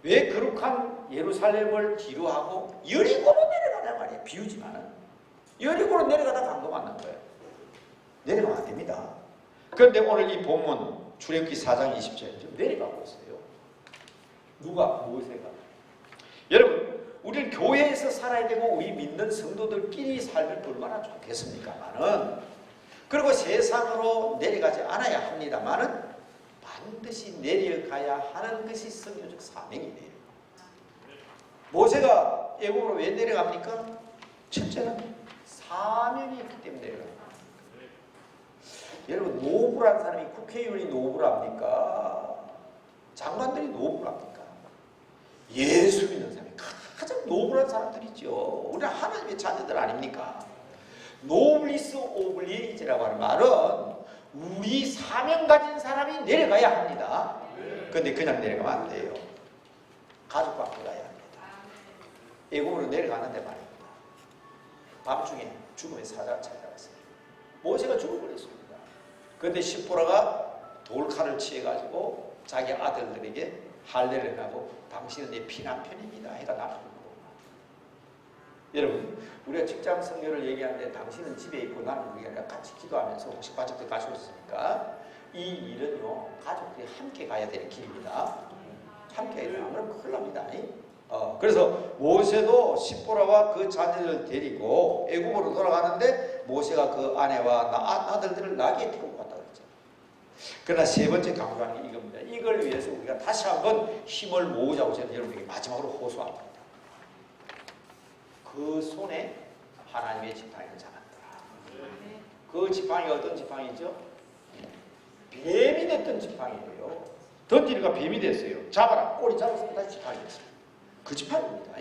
왜 거룩한 예루살렘을 뒤로 하고 여리고로 내려가냐 말이에요. 비유지만은 여리고로 내려가다 강도 만난 거예요. 내려가면 안 됩니다. 그런데 오늘 이 본문 출애굽기 4장 20절에 좀 내려가고 있어요. 누가? 모세가. 여러분, 우리는 교회에서 살아야 되고 우리 믿는 성도들끼리 살면 얼마나 좋겠습니까마는, 그리고 세상으로 내려가지 않아야 합니다마는 반드시 내려가야 하는 것이 선교적 사명이에요. 모세가 애굽으로 왜 내려갑니까? 첫째는 사명이 있기 때문에 내려갑니다. 여러분, 노부란 사람이 국회의원이 노부랍니까? 장관들이 노부랍니까? 예수 믿는 사람이 가장 노블한 사람들이죠. 우리는 하나님의 자녀들 아닙니까? 노블리스 오블리지라고 하는 말은 우리 사명 가진 사람이 내려가야 합니다. 그런데 그냥 내려가면 안 돼요. 가족과 함께 가야 합니다. 애굽으로 내려가는데 말입니다. 밤중에 죽음의 사자가 찾아왔어요. 모세가 죽어버렸습니다. 그런데 시보라가 돌칼을 취해가지고 자기 아들들에게 할례를 하고 당신은 내 피난편입니다 해가 나가는 거예요. 여러분, 우리가 직장 성교를 얘기하는데 당신은 집에 있고 나는 그게 아니라 같이 기도하면서 혹시 가족들 가셨습니까? 이 일은요, 가족들이 함께 가야 되는 길입니다. 함께 가야 되는 거는 큰일 납니다. 그래서 모세도 시보라와 그 자녀를 데리고 애굽으로 돌아가는데 모세가 그 아내와 아들들을 나귀에 태우고 갔다 그랬죠. 그러나 세 번째 강조하는 게 이겁니다. 이걸 위해서 우리가 다시 한번 힘을 모으자고 저는 여러분에게 마지막으로 호소합니다. 그 손에 하나님의 지팡이를 잡았더라. 그 지팡이가 어떤 지팡이죠? 뱀이 됐던 지팡이예요. 던지니까 뱀이 됐어요. 잡아라. 꼬리 잡았으면 다시 지팡이 됐어요. 그 지팡이입니다.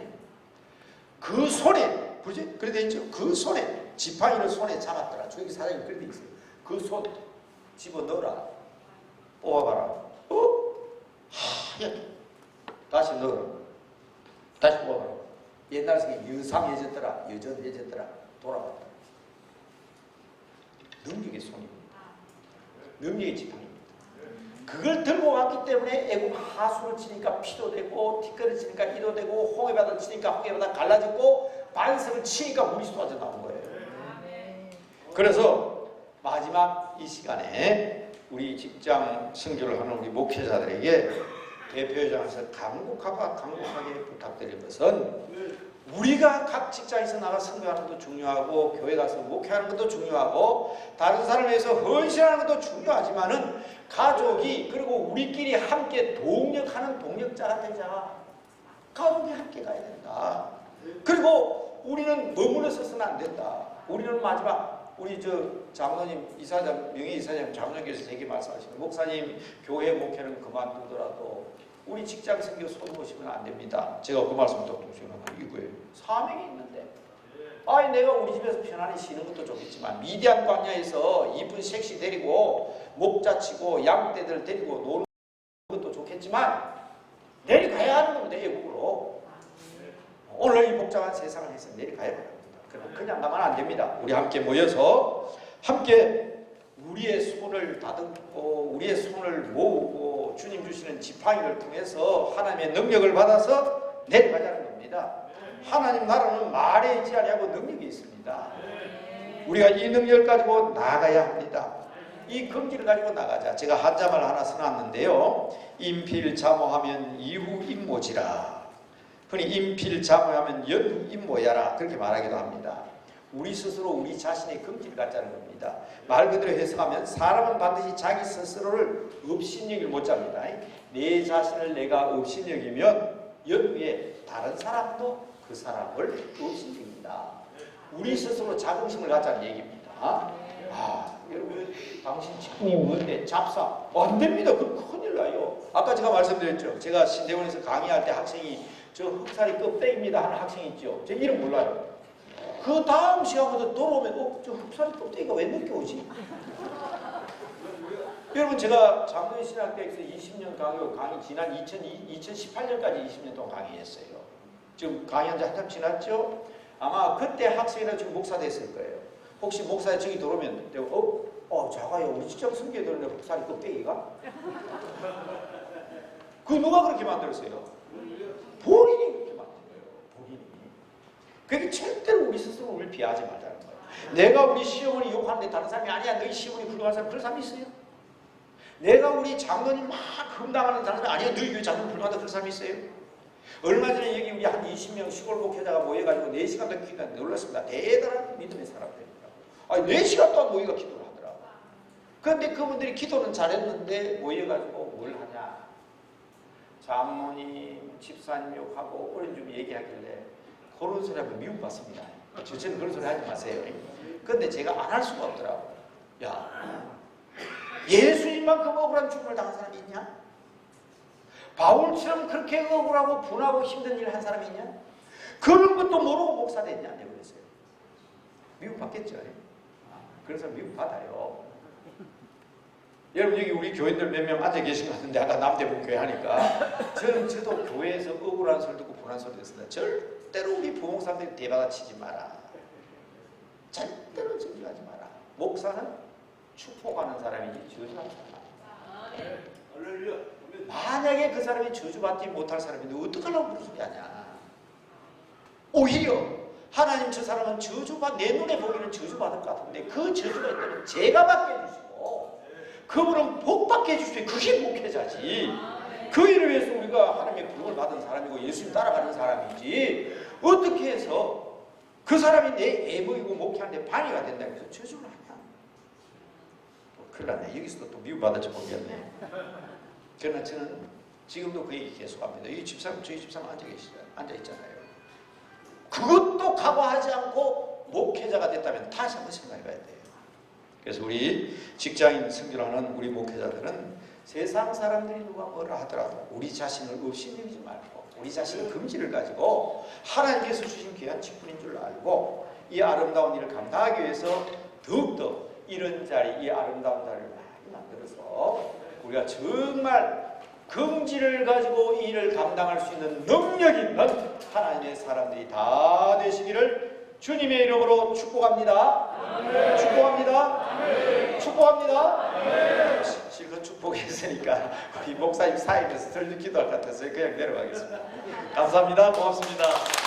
그 손에, 그지? 그래 돼 있죠? 그 손에, 지팡이를 손에 잡았더라. 저기 사장님 그래 돼 있어요. 그 손 집어 넣어라. 뽑아봐라. 하얗게. 다시 넣어라. 다시 뽑아봐라. 옛날 생에 여상해졌더라. 여전해졌더라. 돌아봤다. 능력의 손입니다. 능력의 지팡이입니다. 그걸 들고 왔기 때문에 애굽 하수를 치니까 피도 되고 티끌을 치니까 이도 되고 홍해바다를 치니까 홍해바다 갈라졌고 반석을 치니까 물이 쏟아져 나온 거예요. 그래서 마지막 이 시간에 우리 직장 선교를 하는 우리 목회자들에게 대표회장에서 간곡하게 부탁드릴 것은 우리가 각 직장에서 나가 선교하는 것도 중요하고 교회 가서 목회하는 것도 중요하고 다른 사람을 위해서 헌신하는 것도 중요하지만은 가족이 그리고 우리끼리 함께 동력하는 동력자가 되자. 가족이 함께 가야 된다. 그리고 우리는 머물러 서서는 안 된다. 우리는 마지막 우리 장로님 이사장 명예이사장 장로님께서 제게 말씀하시는 목사님 교회 목회는 그만두더라도 우리 직장 선교 손모시면 안 됩니다. 제가 그 말씀 듣고 이거예요. 사명이 있는데 아니 내가 우리 집에서 편안히 쉬는 것도 좋겠지만 미디안 광야에서 이쁜 섹시 데리고 목자 치고 양떼들 데리고 노는 것도 좋겠지만 내려가야 하는 겁니다. 애국으로 오늘 이 복잡한 세상을 해서 내려가야 합니다. 그냥 가면 안 됩니다. 우리 함께 모여서 함께 우리의 손을 다듬고 우리의 손을 모으고 주님 주시는 지팡이를 통해서 하나님의 능력을 받아서 내려가자는 겁니다. 하나님 나라는 말에 있지 아니하고 능력이 있습니다. 우리가 이 능력을 가지고 나가야 합니다. 이 긍지를 가지고 나가자. 제가 한자말 하나 써놨는데요. 인필자모하면 이후임모지라. 흔히 인필자모하면 연후임모야라 그렇게 말하기도 합니다. 우리 스스로 우리 자신의 긍지를 갖자는 겁니다. 말 그대로 해석하면 사람은 반드시 자기 스스로를 업신여기를 못잡니다. 내 자신을 내가 업신여기면 연후에 다른 사람도 그 사람을 업신여깁니다. 우리 스스로 자긍심을 갖자는 얘기입니다. 여러분 당신 직분이 뭔데 잡사 안 됩니다. 그럼 큰일 나요. 아까 제가 말씀드렸죠. 제가 신대원에서 강의할 때 학생이 저 흑살이 껍데기입니다 하는 학생이 있죠. 제 이름 몰라요. 그 다음 시간부터 돌아오면 저 흑살이 껍데기가 왜 늦게 오지? 여러분 제가 장로의 신학대학에서 20년 강의 지난 2018년까지 20년 동안 강의했어요. 지금 강의한 지 한참 지났죠? 아마 그때 학생이나 지금 목사 됐을 거예요. 혹시 목사에 저기 들어오면 내가 자가요 우리 직장 선교에 들었는데 흑살이 껍데기가? 그 누가 그렇게 만들었어요? 본인이 그렇게 만든 거예요. 본인이. 그게 절대로 우리 스스로 우리를 비하하지 말자는 거예요. 내가 우리 시어머니 욕하는데 다른 사람이 아니야. 너희 시어머니 훌륭한 사람 그런 사람이 있어요? 내가 우리 장로님 막 흠당하는 사람이 아니야. 너희 교회 장로님 훌륭하다 그런 사람이 있어요? 얼마 전에 여기 우리 한 20명 시골 목회자가 모여가지고 4시간 더 기도했는데 놀랐습니다. 대단한 믿음의 사람들이라고. 4시간 동안 모여가 기도를 하더라고. 그런데 그분들이 기도는 잘했는데 모여가지고 뭘 하냐. 장모님, 집사님 욕하고 어린 좀 얘기하길래 그런 소리 하면 미움받습니다. 저처럼 그런 소리 하지 마세요. 그런데 제가 안 할 수가 없더라고. 야, 예수님만큼 억울한 죽음을 당한 사람이 있냐? 바울처럼 그렇게 억울하고 분하고 힘든 일을 한 사람이 있냐? 그런 것도 모르고 목사 됐냐? 내가 그랬어요. 미움 받겠죠? 그래서 미움 받아요. 여러분 여기 우리 교인들 몇 명 앉아 계신 것 같은데 아까 남대문 교회 하니까 저도 교회에서 억울한 소리 듣고 분한 소리 듣습니다. 절대로 우리 부목사님들이 대받아치지 마라. 절대로 저주하지 마라. 목사는 축복하는 사람이지 저주하는 사람. 만약에 그 사람이 저주받지 못할 사람인데 어떡하려고 그런 소리 하냐. 오히려 하나님 저 사람은 내 눈에 보기에는 저주받을 것 같은데 그 저주가 있다면 제가 받게 해주시고 그분은 복 받게 해주시고 그게 목회자지. 그 일을 위해서 우리가 하나님의 부름을 받은 사람이고 예수님 따라가는 사람이지 어떻게 해서 그 사람이 내 애보이고 목회하는데 방해가 된다고 해서 저주를 하냐. 큰일 났네. 여기서도 또 미움받을지 모르겠네. 그러나 저는 지금도 그 얘기 계속합니다. 이 집사람, 저희 집사람 앉아있잖아요. 그것도 각오하지 않고 목회자가 됐다면 다시 한번 생각해봐야 돼요. 그래서 우리 직장인 승진하는 우리 목회자들은 세상 사람들이 누가 뭐라 하더라도 우리 자신을 업신여기지 말고 우리 자신의 금지를 가지고 하나님께서 주신 귀한 직분인 줄 알고 이 아름다운 일을 감당하기 위해서 더욱더 이런 자리, 이 아름다운 자리를 많이 만들어서 우리가 정말 금지를 가지고 이 일을 감당할 수 있는 능력 있는 하나님의 사람들이 다 되시기를 주님의 이름으로 축복합니다. 아멘. 축복합니다. 아멘. 축복합니다. 아멘. 실컷 축복했으니까 우리 목사님 사임에서 덜 기도할 것 같아서 그냥 내려가겠습니다. 감사합니다. 고맙습니다.